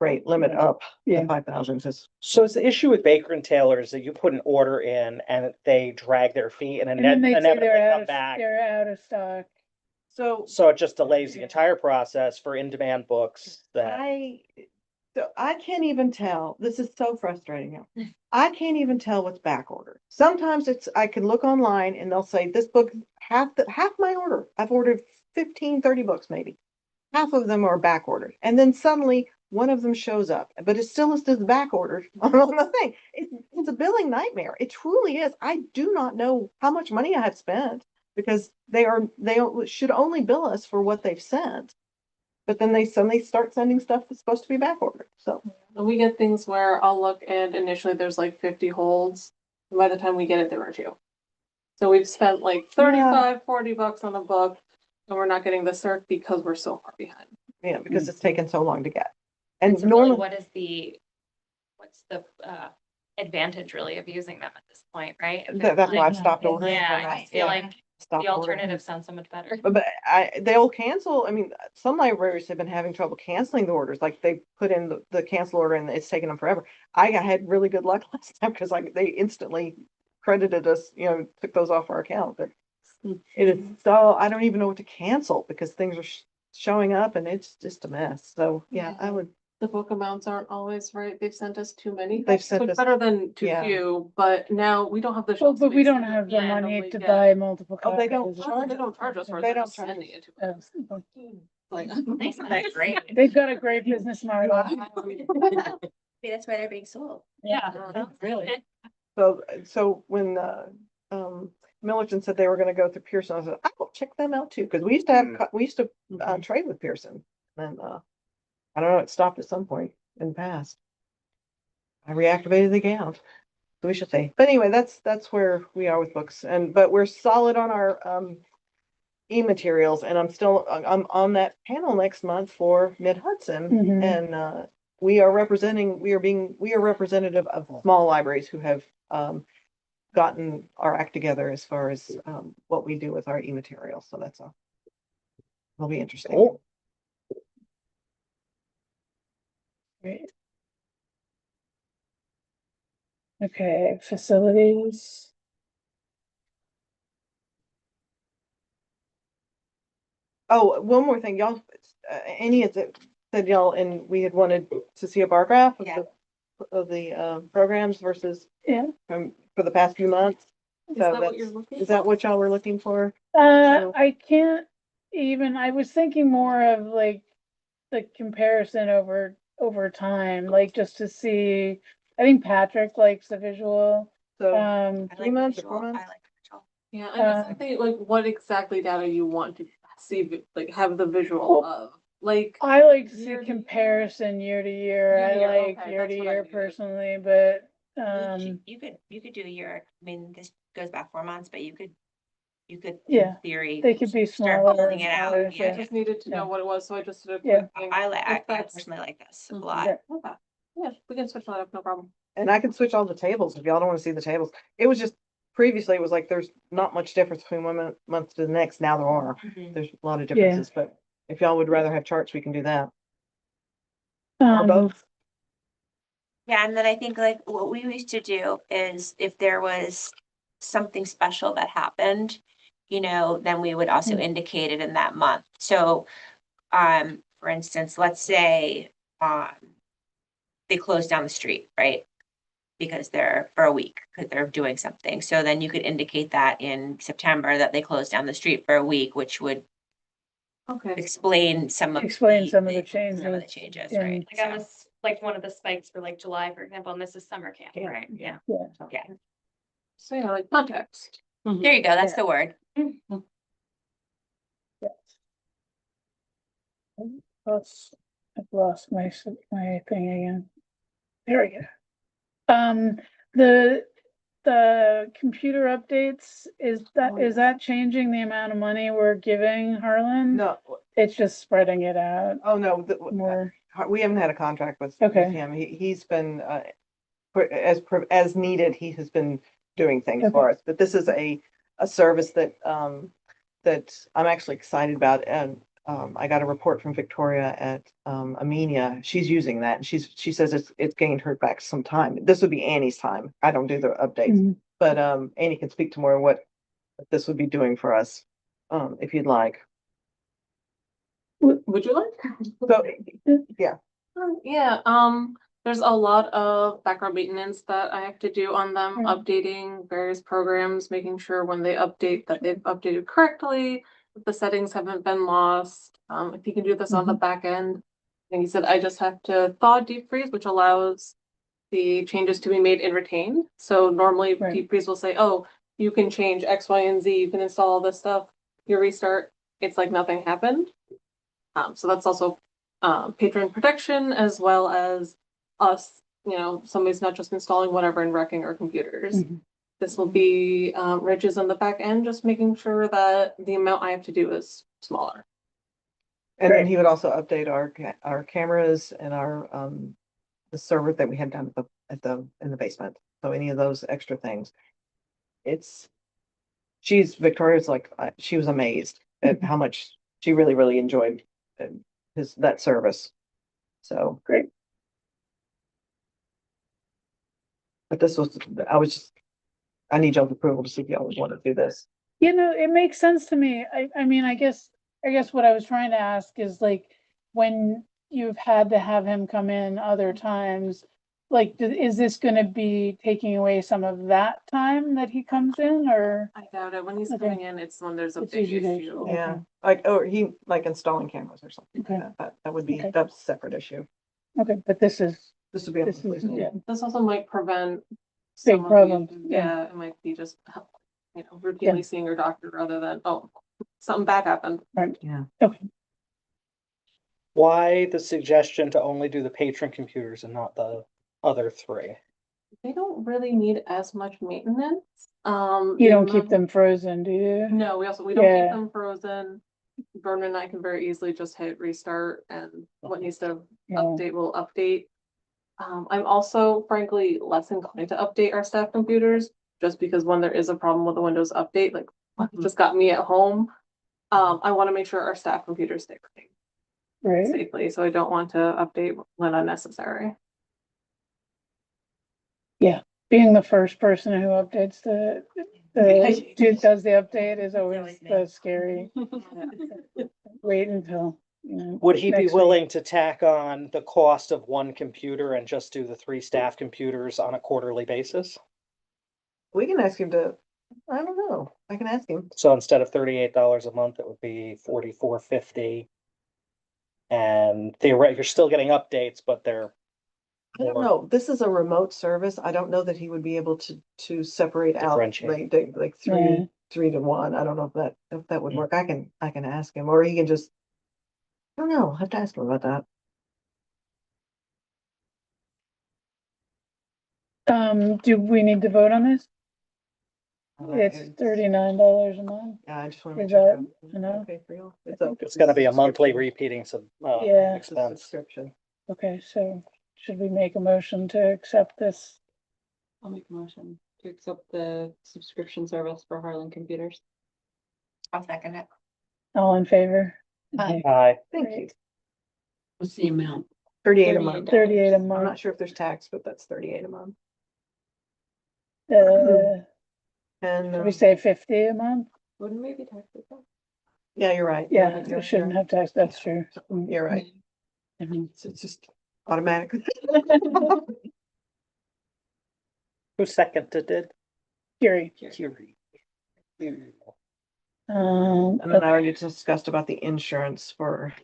rate limit up Yeah. to 5,000, because So it's the issue with Baker and Taylor is that you put an order in and they drag their feet and And then they say inevitably they're come back. out of stock. so So it just delays the entire process for in-demand books that. I can't even tell. This is so frustrating now. I can't even tell what's back ordered. Sometimes I can look online and they'll say this book, half my order. I've ordered 15, 30 books maybe. Half of them are back ordered. And then suddenly one of them shows up, but it still is back ordered on the thing. It's a billing nightmare. It truly is. I do not know how much money I have spent because they should only bill us for what they've sent. But then they suddenly start sending stuff that's supposed to be back ordered. So And we get things where I'll look and initially there's like 50 holds. And by the time we get it, there are 2. So we've spent like 35, 40 bucks on a book and we're not getting the cert because we're so far behind. yeah, because it's taken so long to get. And So really, normally, what's the advantage really of using them at this point, right? If that's it's why I've like- stopped ordering. Yeah, I feel like Stopped the ordering. alternative sounds so much better. But they'll cancel. I mean, some libraries have been having trouble canceling the orders. Like they put in the cancel order and it's taken them forever. I had really good luck last time because they instantly credited us, took those off our account. But it is so, I don't even know what to cancel because things are showing up and it's just a mess. So yeah, I would. The book amounts aren't always right. They've sent us too many. They've So sent it's us- better than too yeah. few, but now we don't have the. Well, shelf but we space don't to have the money manually to get- buy multiple Oh, they don't copies. Oh, they don't charge us for it. They They're don't just charge sending us. it to us. Oh, Like, That's great. they've got a great business model. Maybe that's why they're being sold. Yeah. Really? So when Millerton said they were going to go through Pearson, I said, I will check them out too, because we used to have, trade with Pearson. And I don't know, it stopped at some point in the past. I reactivated the account. So we should say. But anyway, that's where we are with books. But we're solid on our e-materials, and I'm on that panel next month for Mid-Hudson. Mhm. And we are representative of small libraries who have gotten our act together as far as what we do with our e-material. So that's all. It'll be interesting. Cool. Great. Okay, facilities. Oh, one more thing, y'all, Annie had said y'all, and we had wanted to see a bar graph Yeah. of the programs versus Yeah. for the past few months. Is So that what you're that's, looking is that what y'all were looking for? I can't even, I was thinking more of like the comparison over time, like just to see, I think Patrick likes the visual. So I like 3 the months or visual, 4 I months? like the visual. Yeah, I just think like what exactly data you want to see, like have the visual Well, of, like. I like to see Year to year? comparison year to year. Year to I year, like okay, year to that's what I year needed. personally, but You could do a year, I mean, this goes back 4 months, but you could, in Yeah, theory. they could be start smaller. building it out, smaller, I yeah. just needed to know Yeah. what it was, so I just did a Yeah. quick thing. I If that's- personally like this a Mhm. lot. Yeah. Okay, yeah, we can switch that up, no problem. And I can switch all the tables if y'all don't want to see the tables. It was just, previously it was like, there's not much difference between one month to the next. Now there are. Mhm. There's a lot of Yeah. differences, but if y'all would rather have charts, we can do that. Or both. Yeah, and then I think like what we used to do is if there was something special that happened, then we would also Mm. indicate it in that month. So, for instance, let's say, they closed down the street, right? Because they're for a week, because they're doing something. So then you could indicate that in September that they closed down the street for a week, which would Okay. explain some of the Some of the changes, in- right? Like that was like one of the spikes for like July, for example, and this is summer camp, Yeah. right? Yeah. Yeah, So yeah, like context. there you go. That's Yeah. the word. I've lost my thing again. There we go. The computer updates, is that changing the amount of money we're giving Harlan? No, It's just spreading it out oh, no, more. we haven't had a contract with Okay. him. He's been, as needed, he has been doing things Okay. for us. But this is a service that, that I'm actually excited about. And I got a report from Victoria at Amenia. She's using that. And she says it's gained her back some time. This would be Annie's time. I don't do the updates. Mhm. But Annie can speak to more what this would be doing for us, if you'd like. Would you like? So, yeah. Yeah, there's a lot of background maintenance that I have to do on them, Mm. updating various programs, making sure when they update that they've updated correctly, that the settings haven't been lost. If you can do this on the back end, and he said I just have to thaw deep freeze, which allows the changes to be made and retained. So normally Right. deep freeze will say, oh, you can change X, Y, and Z, you can install all this stuff, you restart, it's like nothing happened. So that's also patron protection as well as us, somebody's not just installing whatever and wrecking our computers. Mhm. This will be Ridges on the back end, just making sure that the amount I have to do is smaller. And then he would also update our cameras and our the server that we had down in the basement. So any of those extra things. Victoria's like, she was amazed at how much she really, really enjoyed that service. So Great. But I need y'all's approval to see if y'all would want to do this. It makes sense to me. I mean, I guess what I was trying to ask is like, when you've had to have him come in other times, like, is this gonna be taking away some of that time that he comes in, or? I doubt it. When he's Okay. coming in, it's when there's a It's big usually- issue. Okay. Yeah, or he installing cameras or something. Okay. That would be, Okay. that's a separate issue. Okay, but this is, This would be. yeah, This also might prevent Big some of the problems, issues. yeah. Yeah, it might be just, routinely seeing your doctor rather than, oh, something bad happened. right, Yeah. okay. Why the suggestion to only do the patron computers and not the other three? They don't really need as much maintenance. You don't keep them frozen, do you? No, we don't keep Yeah. them frozen. Vernon and I can very easily just hit restart and what needs to Yeah. update will update. I'm also frankly less inclined to update our staff computers, just because when there is a problem with the Windows update, like what just got me at home. I want to make sure our staff computers stay running Right. safely, so I don't want to update when unnecessary. Being the first person who updates does the update is always always me. the scary. Wait until, Would he be next week. willing to tack on the cost of one computer and just do the 3 staff computers on a quarterly basis? We can ask him to, I don't know, I can ask him. So instead of $38 a month, it would be $44.50. And you're still getting updates, but they're I don't more know, this is a remote service, I don't know that he would be able to separate out, Differentiate. like Right. 3 to 1, I don't know if that would Mm. work, I can ask him, or he can just. I don't know, I have to ask him about that. Do we need to vote on this? It's It's- $39 a month. Yeah, I just want to Is check. that out. enough? Okay for you? It's gonna be a monthly subscription. repeating Yeah. It's a expense. subscription. Okay, so should we make a motion to accept this? I'll make a motion to accept the subscription service for Harlan Computers. I'll second it. All in favor? Aye. Aye. Thank you. Great. What's the amount? 38 a month. 38 a I'm not month. sure if there's tax, but that's 38 a month. And Should we say 50 a month? Wouldn't we be taxed with that? yeah, you're right. Yeah, You're we shouldn't have tax, that's true. You're right. It's just automatic. Who seconded it? Gary. Kiri. And then I already discussed about the insurance for,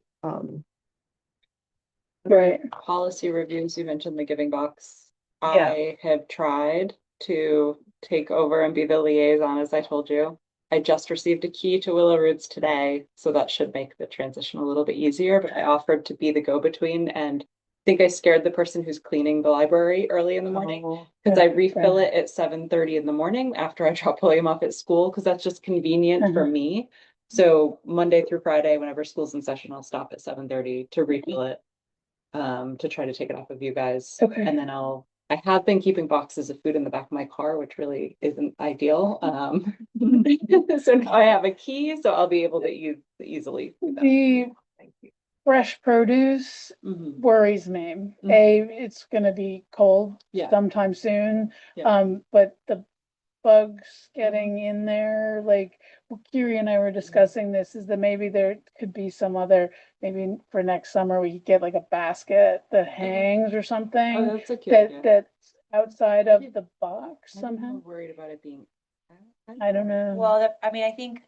Right, Policy reviews, you mentioned the giving box. Yeah. I have tried to take over and be the liaison, as I told you. I just received a key to Willow Roots today, so that should make the transition a little bit easier, but I offered to be the go-between, and I think I scared the person who's cleaning the library early in the morning. Because I refill it at 7:30 in the morning after I drop William off at school, because that's just convenient for me. So Monday through Friday, whenever school's in session, I'll stop at 7:30 to refill it. To try to take it off of you guys. Okay. And then I have been keeping boxes of food in the back of my car, which really isn't ideal. So now I have a key, so I'll be able to easily. do that. the thank you. fresh produce Mhm. worries me. Mhm. It's gonna be cold Yeah. sometime soon. Yeah. But the bugs getting in there, like Kiri and I were discussing this, is that maybe there could be some other, maybe for next summer, we could get like a basket that hangs or Oh, something that's a cute idea. that's outside of the box I'm more somehow. worried about it being. I don't know. Well, I mean, I think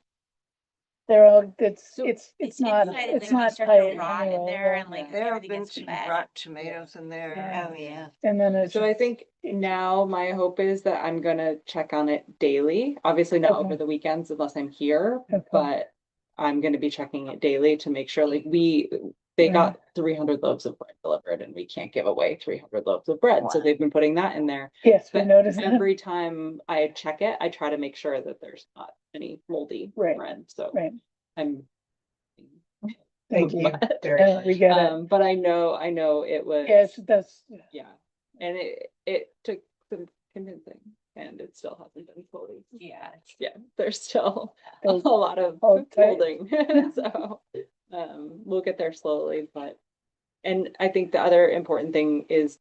They're all, So it's not, inside, it's like, you not start to tight rot in anyway, there yeah. and like There have everything been gets some wet. rotten tomatoes in there. Yeah. Oh, yeah. And then it's. So I think now my hope is that I'm gonna check on it daily, obviously not Okay. over the weekends unless I'm here, Okay. but I'm gonna be checking it daily to make sure like they got 300 loaves of bread delivered and we can't give away 300 loaves of bread. So Wow. they've been putting that in there. Yes, we But noticed that. every time I check it, I try to make sure that there's not any moldy Right. bread. So Right, I'm. Thank you. But, Very yeah, much. we get it. but I know it was. Yes, that's, Yeah, and it took some convincing, and it still hasn't been fully. Yeah. Yeah, there's still a Those lot of hold tight. holding, so, we'll get there slowly, but. And I think the other important thing is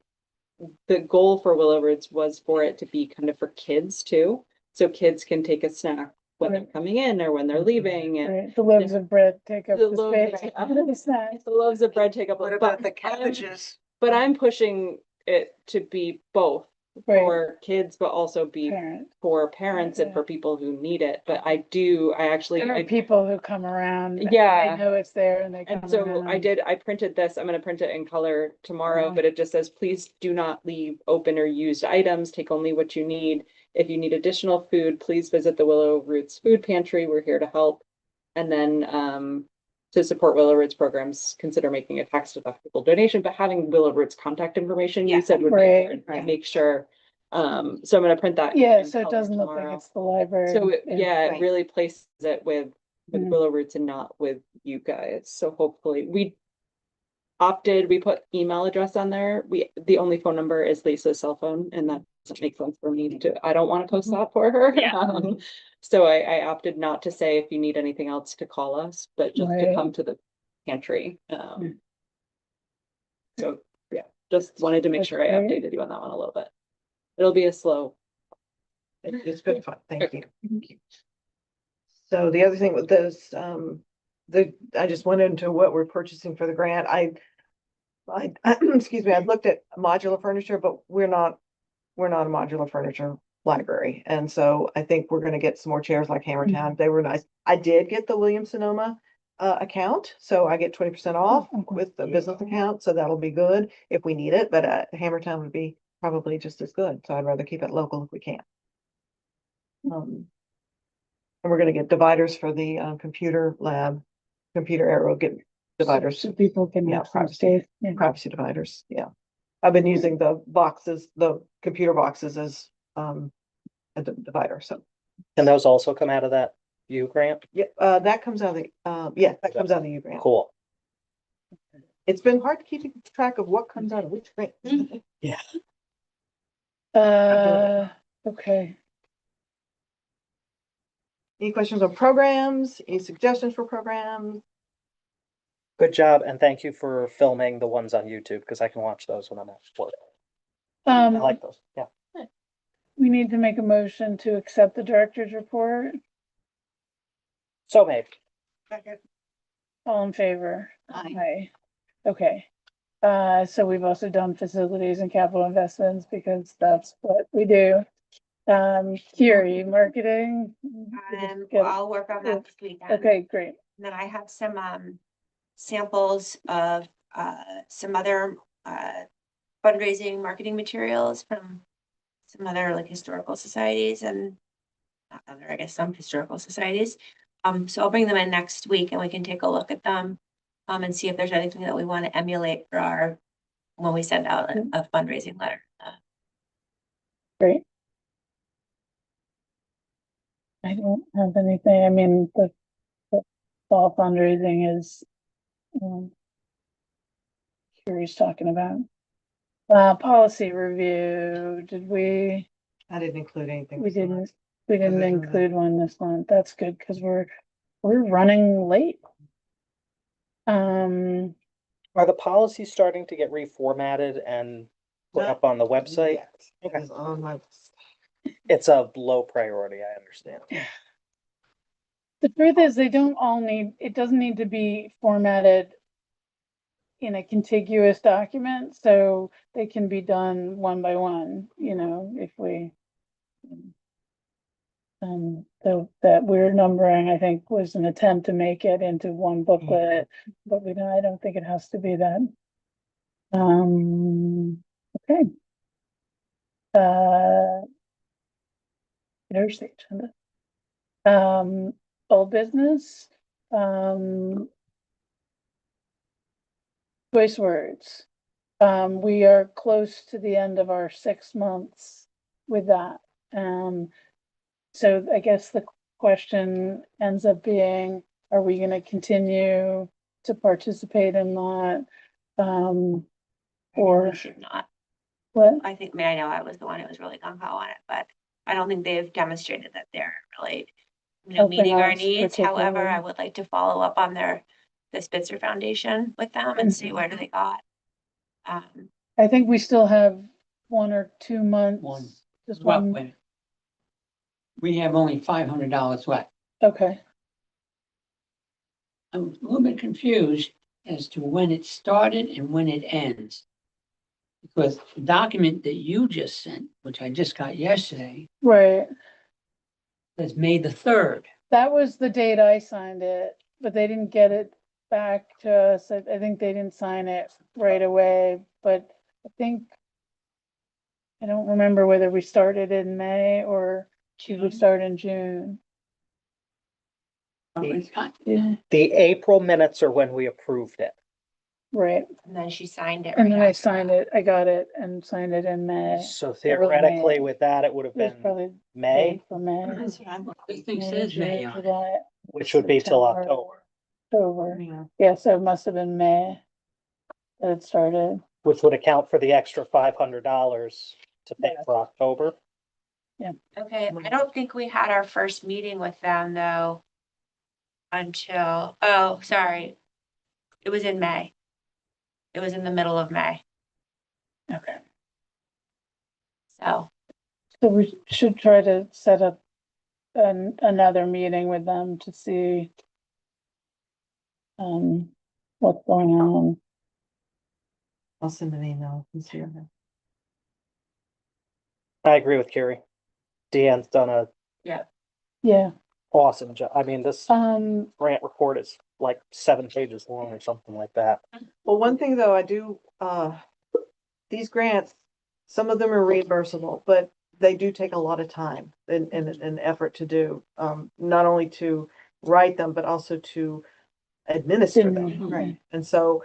the goal for Willow Roots was for it to be kind of for kids too. So kids can take a snack when they're Right. coming in or when they're leaving, and right, the loaves of bread take up The the loaves- space. It's nice. the loaves of bread take up. What but about the I'm- cabbages? But I'm pushing it to be both Right, for kids, but also be parent. for parents and Yeah. for people who need it. But I actually, There are people who come around. Yeah. They know it's there and they come and so around. I printed this, I'm gonna print it in color tomorrow, Mhm. but it just says, please do not leave open or used items, take only what you need. If you need additional food, please visit the Willow Roots Food Pantry, we're here to help. And then, to support Willow Roots programs, consider making a tax deductible donation, but having Willow Roots contact information, Yeah. you said would be Right, important to right. make sure. So I'm gonna print that. Yeah, in so it color doesn't look like tomorrow. it's the library. So it Right. really places it with Mhm. Willow Roots and not with you guys. So hopefully opted, we put email address on there. The only phone number is Lisa's cell phone, and that doesn't make sense for me to, I don't want to post that for her. Yeah. So I opted not to say if you need anything else to call us, but just to Right. come to the pantry. So, yeah, just wanted to make That's sure I great. updated you on that one a little bit. It'll be a slow. It's been fun. Thank you. So the other thing with those, I just went into what we're purchasing for the grant. Excuse me, I've looked at modular furniture, but we're not a modular furniture library. And so I think we're gonna get some more chairs like Hammertown. They were nice. I did get the Williams Sonoma account, so I get 20% off okay. with the business account, so that'll be good if we need it, but Hammertown would be probably just as good. So I'd rather keep it local if we can. And we're gonna get dividers for the computer lab, computer arrow, get dividers, So people can Yeah, have some privacy. space. Yeah. privacy dividers, yeah. I've been using the boxes, the computer boxes as a divider, so. And those also come out of that U grant? Yeah, that comes out of the, yeah, that comes out of the U grant. Cool. It's been hard to keep track of what comes out of which grant. Okay. Any questions on programs? Any suggestions for programs? Good job, and thank you for filming the ones on YouTube, because I can watch those when I'm at work. I like those, yeah. We need to make a motion to accept the director's report. So made. All in favor? Aye. Okay. So we've also done facilities and capital investments because that's what we do. Curie, marketing. Get- I'll work on that this weekend. Okay, great. And then I have some samples of some other fundraising marketing materials from some other like historical societies and not other, I guess, some historical societies. So I'll bring them in next week and we can take a look at them and see if there's anything that we want to emulate for our when we send out a fundraising letter. Great. I don't have anything. I mean, the fall fundraising is Curie's talking about. Policy review, did we? I didn't include anything. We this month. didn't, we didn't Other than that. include one this month. That's good because we're running late. Are the policies starting to get reformatted and put up on the website? Yes, Okay. it is on my list. It's a low priority, I understand. The truth is, they don't all need, it doesn't need to be formatted in a contiguous document, so they can be done one by one, you know, if we. So that weird numbering, I think, was an attempt to make it into one booklet, but I don't think it has to be that. Okay. There's the agenda. Old business, choice words. We are close to the end of our 6 months with that. So I guess the question ends up being, are we gonna continue to participate in that? Or We should not. what? I think, I know I was the one who was really gung ho on it, but I don't think they've demonstrated that they're really, Helping meeting our us needs. However, particularly. I would like to follow up on the Spitzer Foundation with them and see where do they got. I think we still have 1 or 2 months. One. Just Well, one, wait. We have only $500 left. okay. I'm a little bit confused as to when it started and when it ends. Because the document that you just sent, which I just got yesterday, Right. says May the 3rd. That was the date I signed it, but they didn't get it back to us. I think they didn't sign it right away, but I think. I don't remember whether we started in May or should we start in June. Oh, it's got- Yeah, The April minutes are when we approved it. right. And then she signed it. And right then I after signed that. it, I got it and signed it in May. So theoretically, with that, it would have It was been probably May, for May. This thing May, says June, May on it. July, which would be till September. October. October. Yeah. Yeah, so it must have been May. that it started. Which would account for the extra $500 to pay for October. Okay, I don't think we had our first meeting with them though. Until, oh, sorry. It was in May. It was in the middle of May, Okay. so. So we should try to set up another meeting with them to see what's going on. I'll send an email. and see. I agree with Carrie. Deanne's done a Yeah, awesome job. I mean, this grant report is like 7 pages long or something like that. Well, one thing though, I do, these grants, some of them are reimbursable, but they do take a lot of time and effort to do. Not only to write them, but also to administer them. Right. And so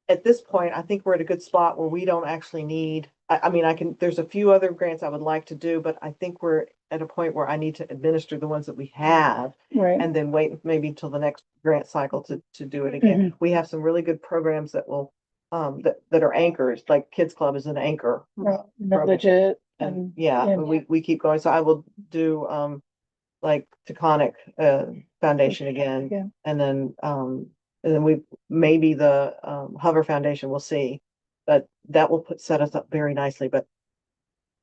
at this point, I think we're at a good spot where we don't actually need, I mean, there's a few other grants I would like to do, but I think we're at a point where I need to administer the ones that we have Right. and then wait maybe till the next grant cycle to do it again. We have some really good programs that will, that are anchors, like Kids Club is an anchor. Right. program. Legit And and yeah, yeah. we keep going. So I will do, like Taconic, Foundation again. Yeah. And then we, maybe the, Hover Foundation, we'll see. But that will set us up very nicely, but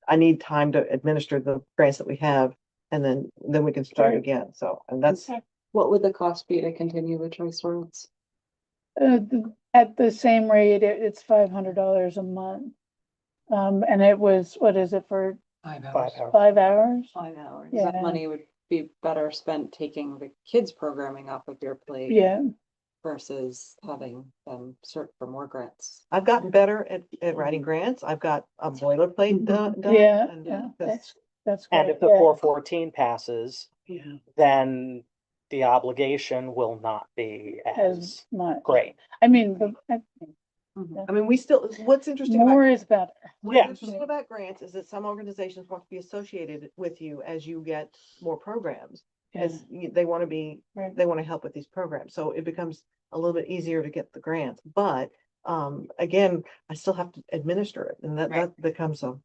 I need time to administer the grants that we have. And then we can start Right. again. So, and that's, What would the cost be to continue the choice words? At the same rate, it's $500 a month. And it was, what is it for 5 hours. 5 hours. 5 hours? 5 hours. Yeah. That money would be better spent taking the kids programming off of your plate. Yeah, Versus having them search for more grants. I've gotten better at writing grants. I've got a boilerplate done. yeah, and, yeah, that's- that's And great. if the Yeah. 414 passes, yeah. then the obligation will not be As as much. great. I mean, I mean, we still, what's interesting about more is better. What's Yeah. interesting about grants is that some organizations want to be associated with you as you get more programs. Yeah. As they want to be, Right. they want to help with these programs. So it becomes a little bit easier to get the grants. But again, I still have to administer it, and that becomes a.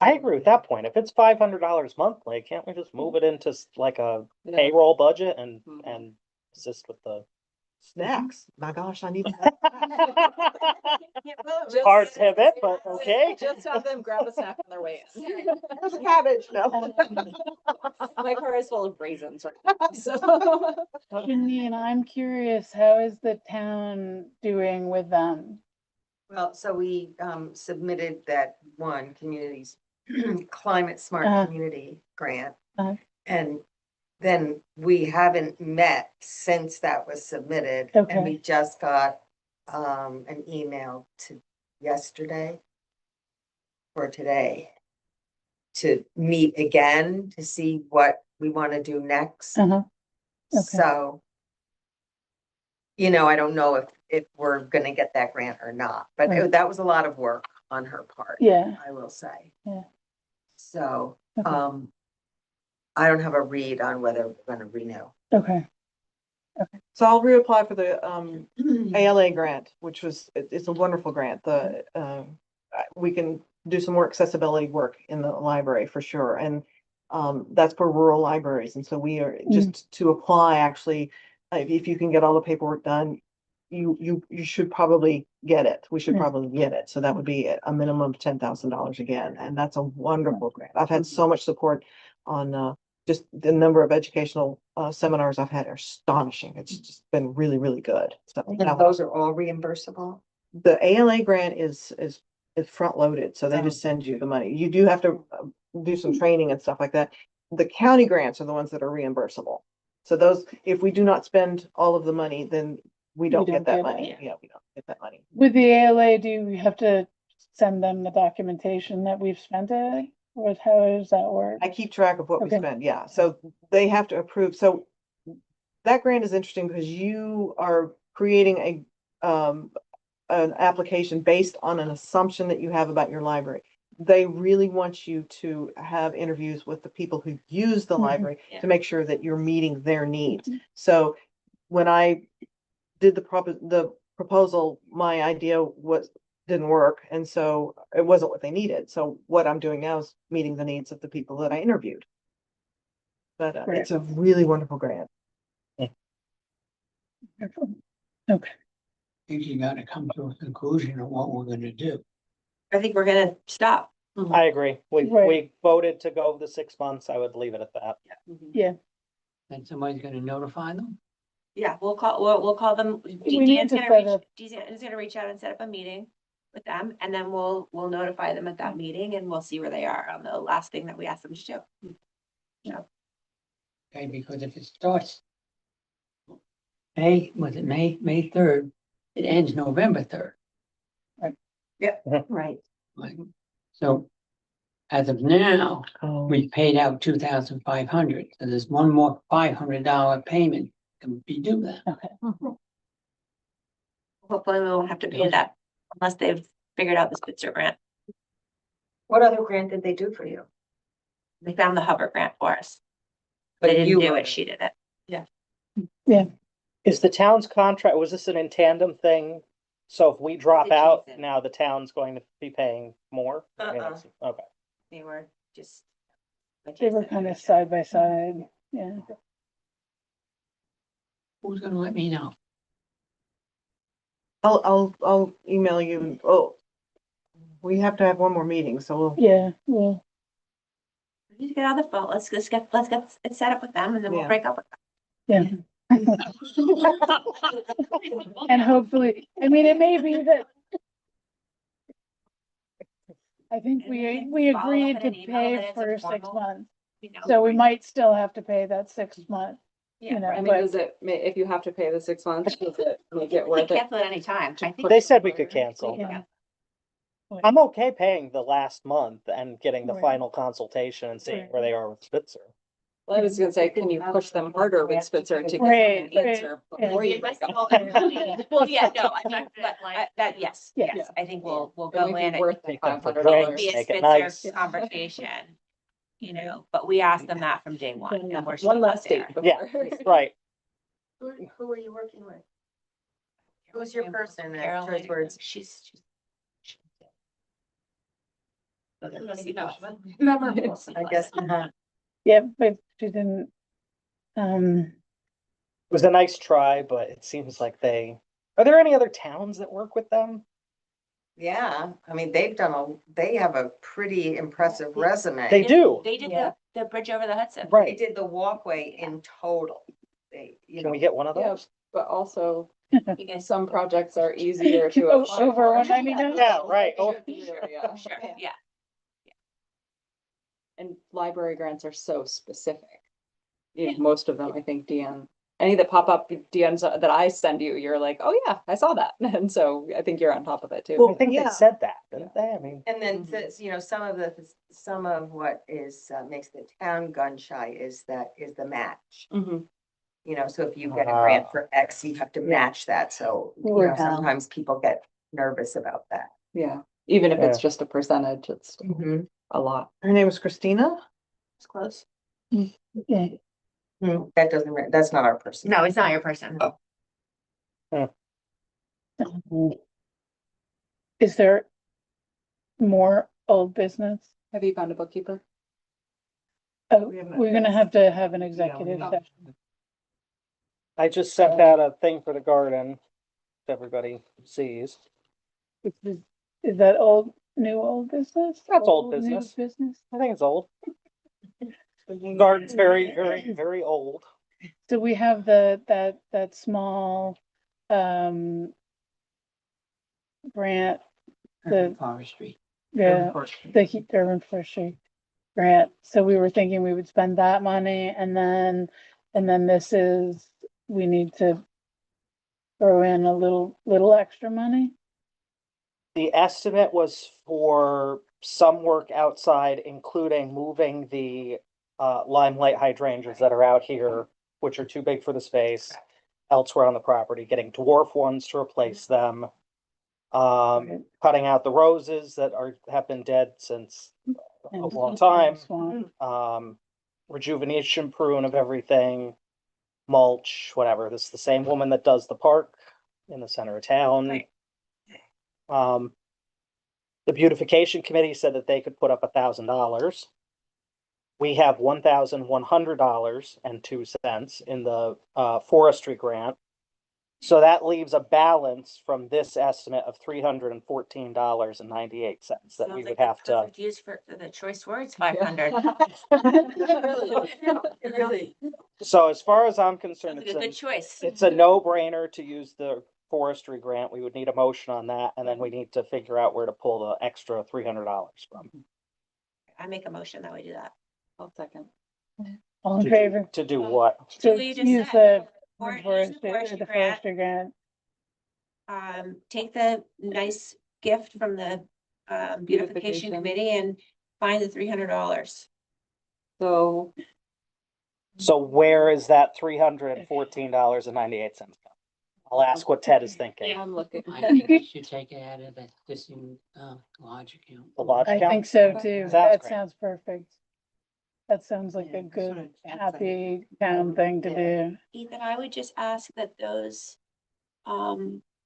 I agree with that point. If it's $500 monthly, can't we just move it into like a Yeah. payroll budget and Mhm. assist with the Snacks. My gosh, I need. hard pivot, but okay. Just have them grab a snack on their way in. There's a cabbage. No. My car is full of raisins right now, so. Janine, I'm curious, how is the town doing with them? Well, so we submitted that one communities climate smart Uh-huh. community grant. Uh-huh. And then we haven't met since that was submitted. And Okay. we just got an email yesterday or today to meet again to see what we want to do next. Uh-huh. Okay. So, I don't know if we're gonna get that grant or not, but Right. that was a lot of work on her part. Yeah. I will say. Yeah. So, Okay. I don't have a read on whether we're gonna renew. Okay. So I'll reapply for the ALA grant, which it's a wonderful grant. We can do some more accessibility work in the library for sure. And that's for rural libraries. And so we are just to apply, actually, if you can get all the paperwork done, you should probably get it. We should Yeah. probably get it. So that would be a minimum of $10,000 again. And that's a wonderful grant. I've had so much support on just the number of educational seminars I've had are astonishing. It's just been really, really good. So And now, those are all reimbursable? the ALA grant is front loaded, so they Oh. just send you the money. You do have to do some training and stuff like that. The county grants are the ones that are reimbursable. So those, if we do not spend all of the money, then we don't don't get that get it. money. Yeah, we don't get that money. With the ALA, do you have to send them the documentation that we've spent it? Or how does that work? I keep track of what we Okay. spend, yeah. So they have to approve. So that grant is interesting because you are creating an application based on an assumption that you have about your library. They really want you to have interviews with the people who use the Mhm. library Yeah. to make sure that you're meeting their needs. So when I did the proposal, my idea didn't work, and so it wasn't what they needed. So what I'm doing now is meeting the needs of the people that I interviewed. But Right. it's a really wonderful grant. Okay, Think you gotta come to a conclusion of what we're gonna do. I think we're gonna stop. I agree. We Right. voted to go the 6 months. I would leave it at that. yeah, And somebody's gonna notify them? Yeah, we'll call them. We need to set up- Dean's gonna reach out and set up a meeting with them, and then we'll notify them at that meeting, and we'll see where they are on the last thing that we asked them to do. Okay, because if it starts May 3rd, it ends November 3rd. Right. Right? So as of now, Oh. we paid out 2,500, so there's one more $500 payment can be due then. okay. Hopefully we won't have to pay that unless they've figured out the Spitzer grant. What other grant did they do for you? They found the Hover grant for us. But They didn't you do wrote it, she did it. Is the town's contract, was this an in tandem thing? So if we drop They out, changed it. now the town's going to be paying more? I mean, Uh-uh. that's- Okay. They were just. They were kind of side by side, yeah. Who's gonna let me know? I'll email you. Oh, we have to have one more meeting, so we'll. Yeah, well, We need to get on the phone. Let's get it set up with them, and then we'll Yeah. break up with yeah. them. And hopefully, I mean, it may be that. I think And we can we follow up agreed in to an email pay that it's for 6 informal. months, You know, so we might still have to pay that 6 month, Yeah, you know, right. I mean, but. does it, if you have to pay the 6 months, does it make it We can worth it? cancel at any time. I think. They said we could cancel. Yeah. I'm okay paying the last month and getting the Right. final consultation and seeing Right. where they are with Spitzer. Well, I was gonna say, can you push them harder with Spitzer to Right, get Spitzer right, before yeah. you break up? Well, yeah, no, I'm not, that, yes, Yeah. yes, I think we'll It go might in. be and worth the Take them for $500. Be a Make it Spitzer nice. conversation, you know, but we asked them that from day one. and we're still One not last date. there. Yeah, before. right. Who are you working with? Who's your person at Carol, Choice Words? she's. I guess not. Yeah, but she didn't, It was a nice try, but it seems like are there any other towns that work with them? Yeah, I mean, they have a pretty impressive resume. They do. They did Yeah. the bridge over the Hudson. They Right. did the walkway in total. Can we get one of Yeah, those? but also, You guys- some projects are easier to. Oh, apply over for. 199? Yeah, right. Oh. Yeah. Sure, yeah. And library grants are so specific. You know, most of them, I think, Deanne, any that pop up, Deanne's that I send you, you're like, oh yeah, I saw that. And so I think you're on top of it too. I think they Yeah. said that, didn't they? I mean, And then, you know, some of what makes the town gun shy is the match. Mhm. You know, so if you get a grant for X, you have to match that. So, you know, Right. sometimes people get nervous about that. Yeah, even if it's Yeah. just a percentage, it's still a lot. Her name is Christina. It's close. yeah, That's not our person. No, it's not your person. is there more old business? Have you found a bookkeeper? Oh, We haven't- we're gonna have to have an executive no. session. I just sent out a thing for the garden. Everybody sees. Is that new old business? That's old new business. Business? I think it's old. Garden's very, very, very old. So we have that small, grant, Urban Forestry. yeah, the urban forestry grant. So we were thinking we would spend that money and then we need to throw in a little extra money. The estimate was for some work outside, including moving the limelight hydrangeas that are out here, which are too big for the space elsewhere on the property, getting dwarf ones to replace them. Cutting out the roses that have been dead since a And long time. swamp. Rejuvenation prune of everything, mulch, whatever. This is the same woman that does the park in the center of town. Right. The beautification committee said that they could put up $1,000. We have $1,100.02 in the forestry grant. So that leaves a balance from this estimate of $314.98 that Sounds we like would the have to. perfect use for the choice words, 500. Really. So as far as I'm Sounds concerned, like a good choice. it's a no-brainer to use the forestry grant. We would need a motion on that, and then we need to figure out where to pull the extra $300 from. I make a motion that we do that. I'll second. All in To- favor? To do what? Do To what you just use said. the Or use the forestry, forestry the grant. forestry grant. Take the nice gift from the beautification Beautification. committee and find the $300. So So where is that $314.98? I'll ask what Ted is thinking. I'm looking. I think we should take it out of the existing, lodge account. The lodge I account? think so too. Sounds That great. sounds perfect. That sounds like Yeah, a that's what good, I- happy town thing to do. Ethan, I would just ask that those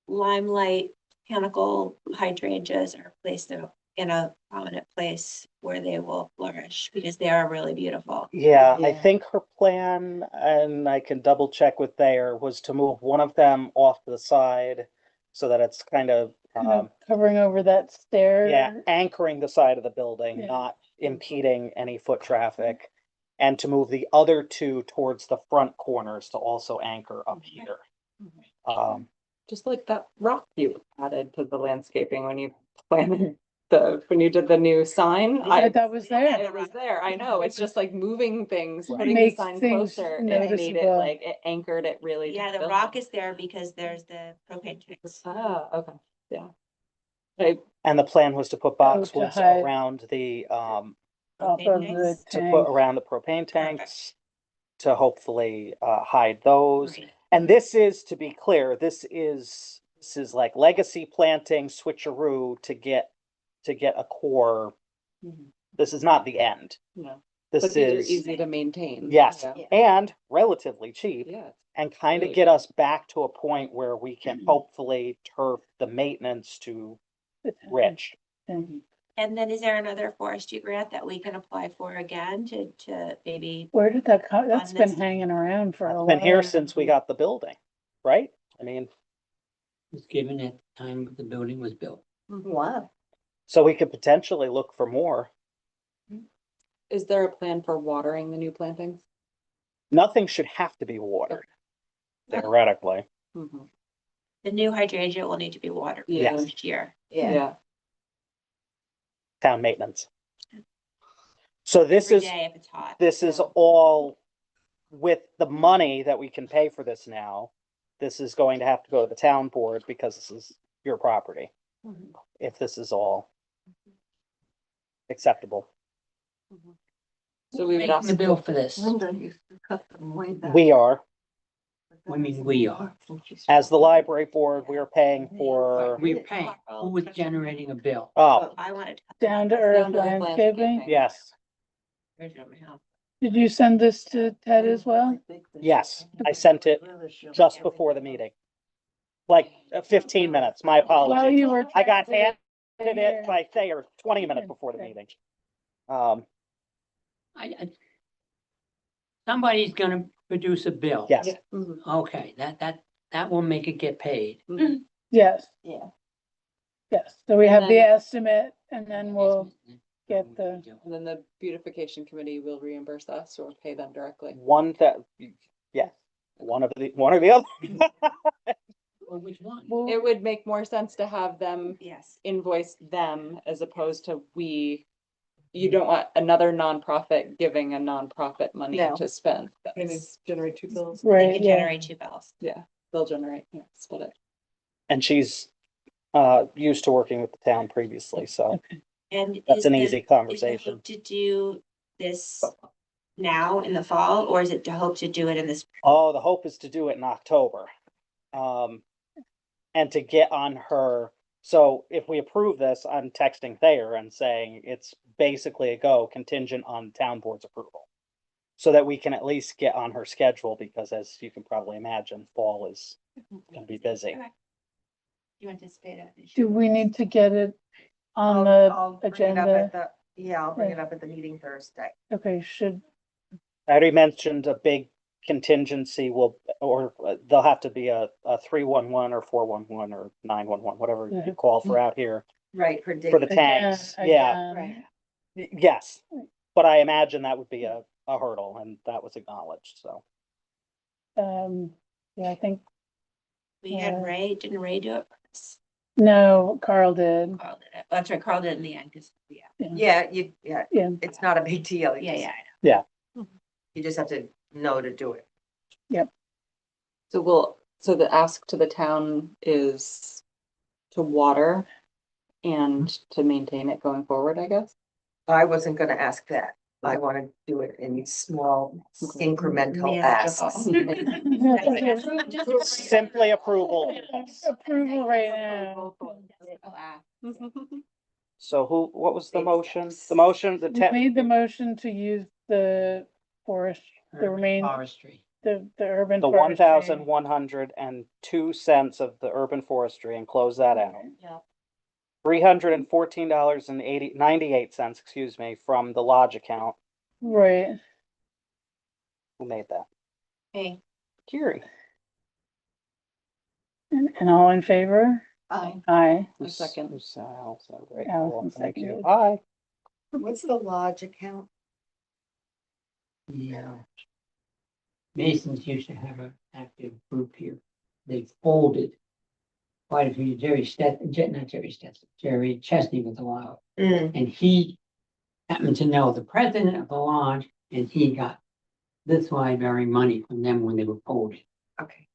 limelight mechanical hydrangeas are placed in a prominent place where they will flourish because they are really beautiful. Yeah, I Yeah. think her plan, and I can double check with Thayer, was to move one of them off to the side so that it's kind of, Kind of covering over that stair. yeah, anchoring the side of the building, Yeah. not impeding any foot traffic. And to move the other two towards the front corners to also anchor up here. Just like that rock you added to the landscaping when you planted when you did the new sign. That was there. It was there. I know. It's just like moving things, Right. putting the Makes sign things closer. It made it noticeable. like, it anchored it really. to Yeah, the building. rock is there because there's the propane tanks. Ah, okay, yeah. And the plan was to put boxwoods hide. around the, Off Propane of the tanks. to put tank. around the propane tanks. To hopefully, hide those. Right. And this is, to be clear, this is like legacy planting switcheroo to get a core. Mhm. This is not the end. No, This but these are is, easy to maintain. yes, Yeah. and relatively cheap. Yeah. And kind of Really get us back to a point where we can hopefully turf the maintenance to the tank. Rich. And then is there another forestry grant that we can apply for again to maybe? Where did that come? That's On been this- hanging around for a It's while. been here since we got the building, right? I mean, Was given at the time the building was built. Wow. so we could potentially look for more. Is there a plan for watering the new plantings? Nothing should have to be watered, theoretically. Mhm. The new hydrangea will need to be watered Yeah. next year. Yeah. Town maintenance. So this Every is, day if it's hot. this is all with the money that we can pay for this now. This is going to have to go to the town board because this is your property. If this is all acceptable. So we would Making ask. the bill for this. Linda used to cut them way back. We are, I mean, we are. as the library board, we are paying for, We're paying. Who was generating a bill? oh, I wanted. Down to earth landscaping. yes, Did you send this to Ted as well? yes, I sent it just before the meeting. Like 15 minutes, my While apologies. you were. I got handed handed it by Thayer 20 minutes before the meeting. Somebody's gonna produce a bill. Yes, Okay, that will make it get paid. Yes. Yeah. Yes, so we And have the then- estimate and then we'll get the, And then the beautification committee will reimburse us or pay them directly. one that, yes, one or the other. Well, which one? we'll- It would make more sense to have them Yes. invoice them as opposed to you don't want another nonprofit giving a nonprofit money No. to spend. Maybe That's- generate two bills. They right, can yeah. generate 2 bills. Yeah, they'll generate, yeah, split it. And she's used to working with the town previously, so And that's is an the- easy is the conversation. hope to do this now in the fall, or is it to hope to do it in this? Oh, the hope is to do it in October. And to get on her, so if we approve this, I'm texting Thayer and saying it's basically a go contingent on town board's approval. So that we can at least get on her schedule, because as you can probably imagine, fall is gonna be busy. Okay. You anticipate it? Do we need to get it on I'll the bring it up agenda? at the, yeah, I'll bring Yeah. it up at the meeting Thursday. Okay, should, I already mentioned a big contingency will, or there'll have to be a 311 or 411 or 911, whatever you Yeah. call for out here Right, for for the dig, tanks. Yeah, Right. yes. But I imagine that would be a hurdle, and that was acknowledged, so. yeah, I think, We had Yeah. Ray, didn't Ray do it? no, Carl did. Carl did it. That's right, Carl did it in the end, cause, yeah, yeah, Yeah, it's not a big deal. You yeah, just- yeah. You just have to know to do it. So the ask to the town is to water and to maintain it going forward, I guess. I wasn't gonna ask that. I wanna do it in small incremental asks. Simply approval. Approval right now. I'll ask. So what was the Big motion? steps. The motion, We made the motion to use the forest, the remain, Forestry. the urban. the forestry. 1,102 cents of the urban forestry and close that out. Yeah. $314.98, excuse me, from the lodge account. Right, Who made that? Hey, Kiri. and all in favor? Aye. A second. Allison, great. Allison Thank you. seconded. Aye. What's the lodge account? Yeah. Masons used to have an active group here. They folded quite a few, Jerry Chesney was alive. And he happened to know the president of the lodge, and he got this library money from them when they were folded. Okay.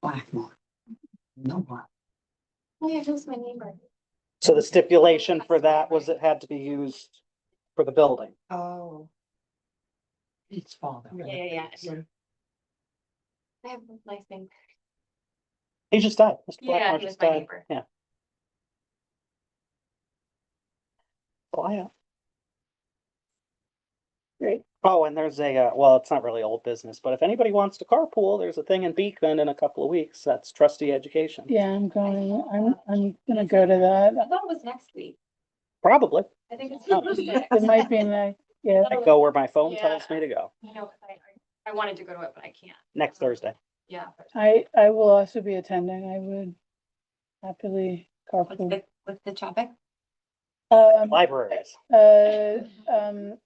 Blackmore. No black. Oh, yeah, just my neighbor. So the stipulation for that was it had to be used for the building. Oh. It's father. Yeah. I have a nice thing. He just died. Mr. Yeah, Blackmore he was just my died. neighbor. Yeah. Oh, yeah. Great. Oh, and there's well, it's not really old business, but if anybody wants to carpool, there's a thing in Beekman in a couple of weeks. That's trustee education. Yeah, I'm gonna go to that. I thought it was next week. Probably. I think it's. Oh. Tuesday. It might be nice, yeah. I go where my phone Yeah. tells me to go. I know, 'cause I wanted to go to it, but I can't. Next Thursday. Yeah. I will also be attending. I would happily carpool. what's the topic? Libraries. Board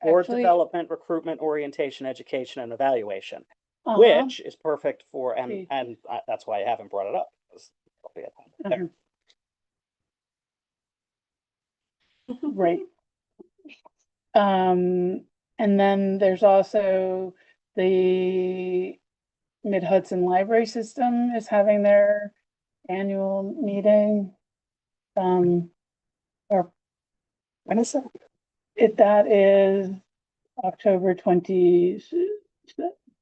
Board development, recruitment, orientation, education, and evaluation, Uh-huh. which is perfect for, Okay. and that's why I haven't brought it up. Because it'll be at that there. Right. And then there's also the Mid Hudson Library System is having their annual meeting. When is it? That is October 26th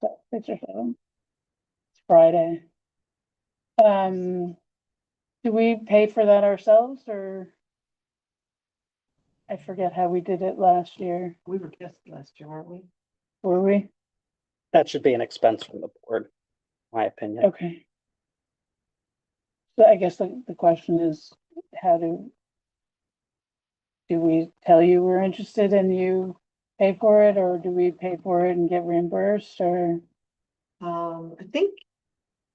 or 7th. It's Friday. Do we pay for that ourselves or? I forget how we did it last year. We were guests last year, weren't we? Were we? That should be an expense from the board, my opinion. Okay. So I guess the question is, how do we tell you we're interested and you pay for it, or do we pay for it and get reimbursed, or? I think,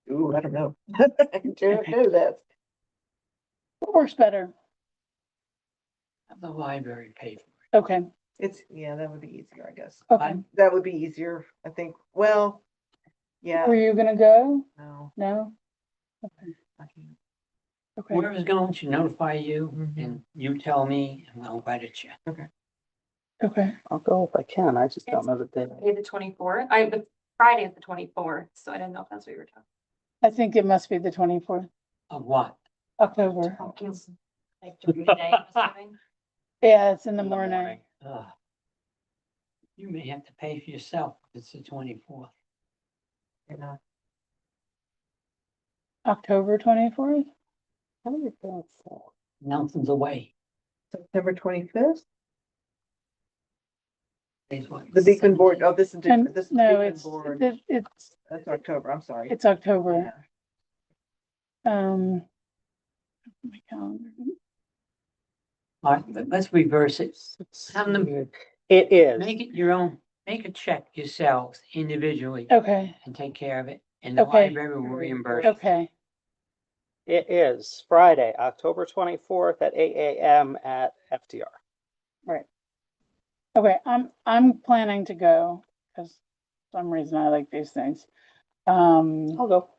I don't know. I don't know that. What works better? Have the library pay for Okay, Yeah, that would be easier, I guess. okay. That would be easier, I think. Well, yeah, Were you gonna go? no, No? I can't. it. Okay, Whoever's going to notify you, Mhm. and you tell me, and I'll write it you. okay. I'll go if I can. I just don't know the day. Friday the 24th. The Friday is the 24th, so I didn't know if that's what you were talking. I think it must be the 24th, Of what? October. Like during the day, I'm assuming. Yeah, it's in the morning. Ugh. You may have to pay for yourself. It's the 24th. Yeah. October 24th? How many thoughts? Nelson's away. September 25th? Is what? The Beacon Board, oh, this is different, And this is the no, Beacon it's, Board, it's, that's October, I'm sorry. it's October. Yeah. My calendar. All right, but let's reverse it. Have them It is. make it your own, make a check yourselves individually Okay, and take care of it. And the Okay. library will reimburse. okay, It is Friday, October 24th at 8 a.m. at FDR. okay, I'm planning to go, because for some reason I like these things. I'll go.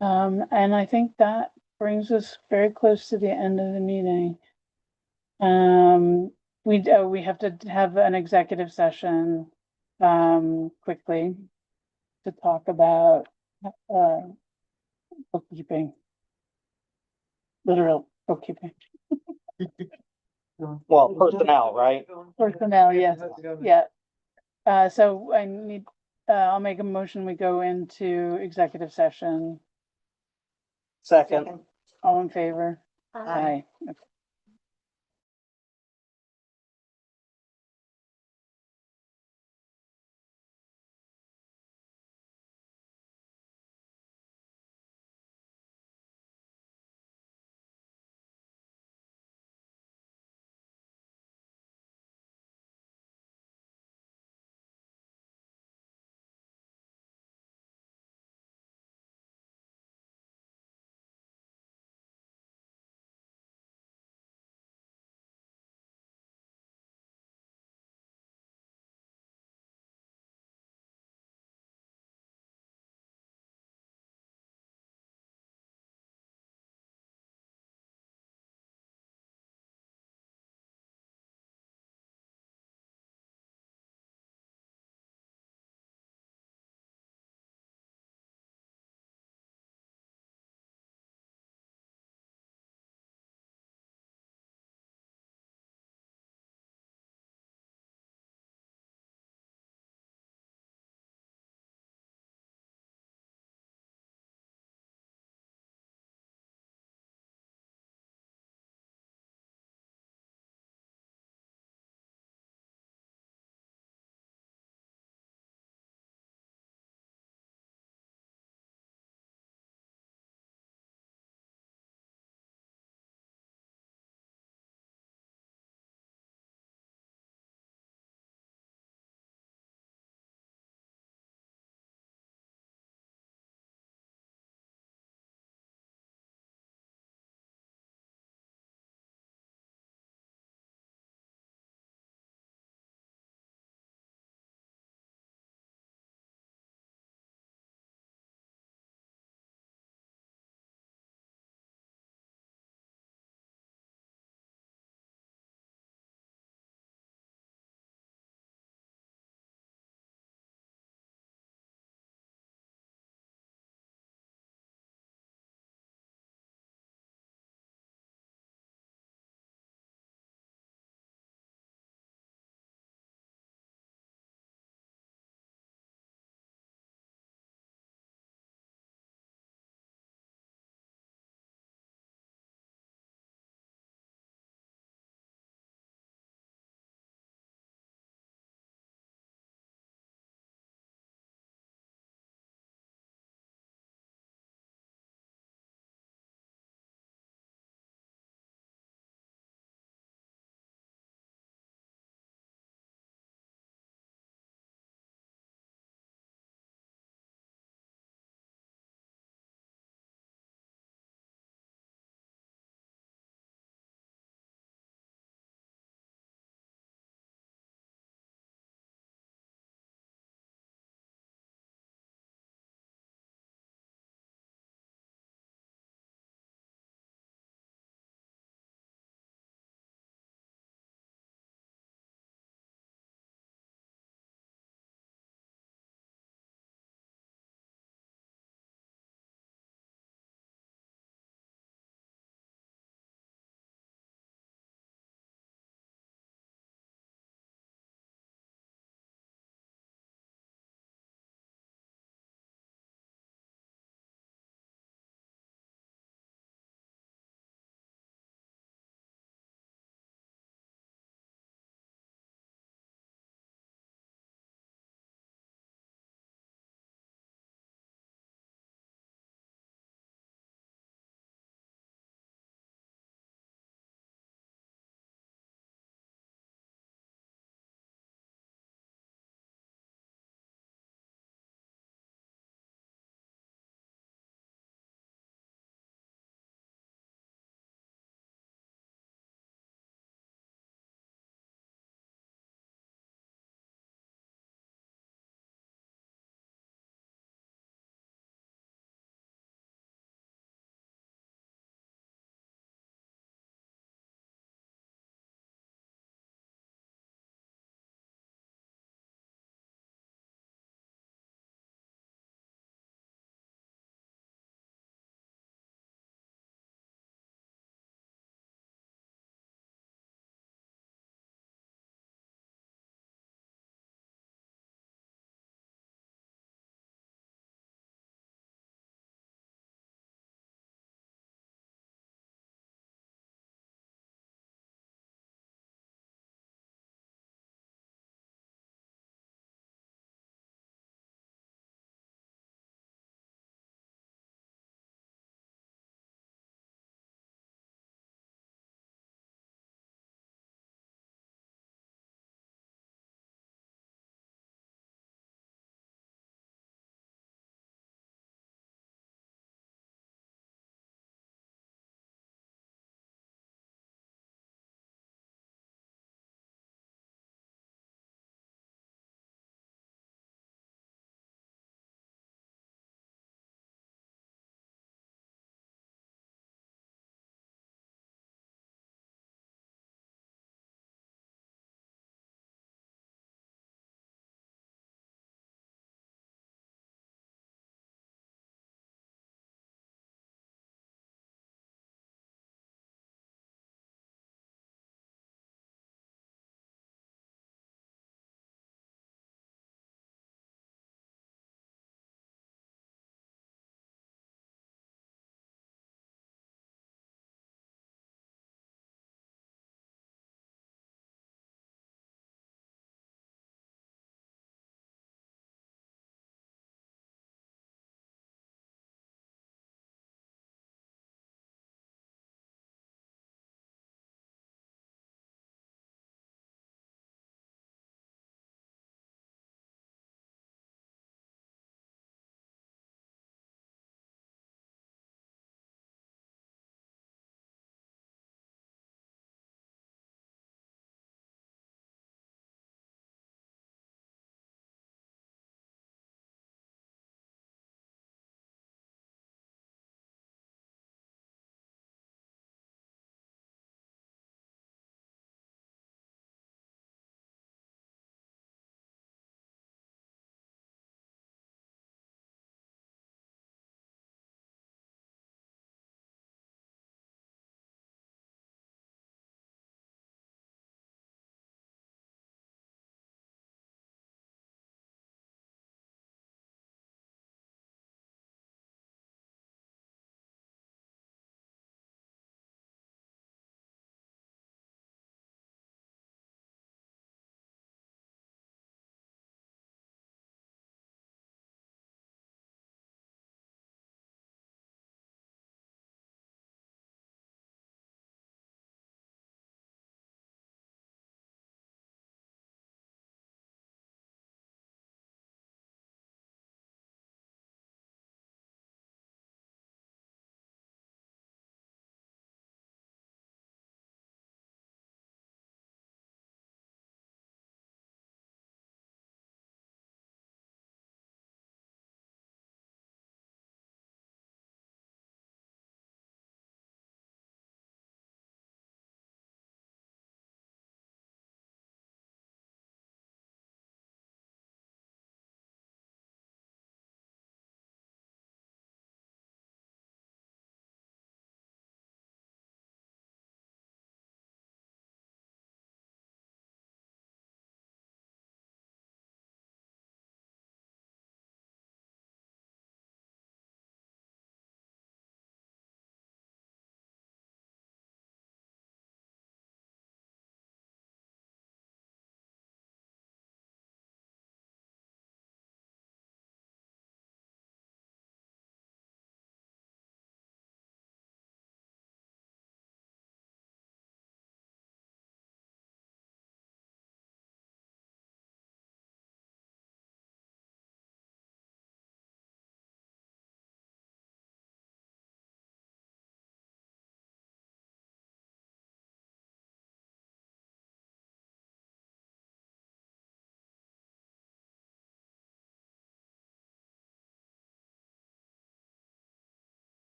And I think that brings us very close to the end of the meeting. We have to have an executive session, quickly to talk about, bookkeeping. Literal bookkeeping. Well, personnel, right? Personnel, yes, yeah. So I need, I'll make a motion, we go into executive session. Second. All in favor? Aye. Aye.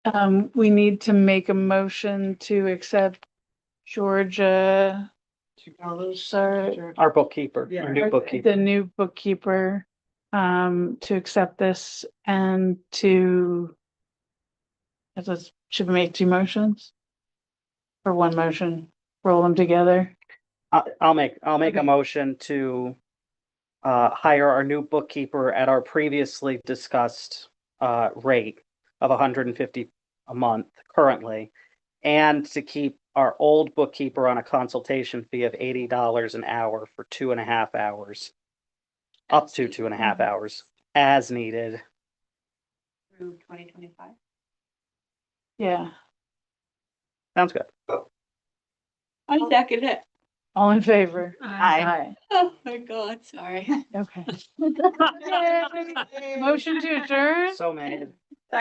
We need to make a motion to accept Georgia, sorry, Our bookkeeper, Yeah. our new bookkeeper. the new bookkeeper, to accept this and to, should we make two motions? Or one motion, roll them together? I'll make a Okay. motion to hire our new bookkeeper at our previously discussed rate of 150 a month currently, and to keep our old bookkeeper on a consultation fee of $80 an hour for 2.5 hours, up to 2.5 hours, as needed. Through 2025. Yeah, Sounds good. I second it. all in favor? Aye. Oh my God, sorry. Okay. Motion to adjourn? So made.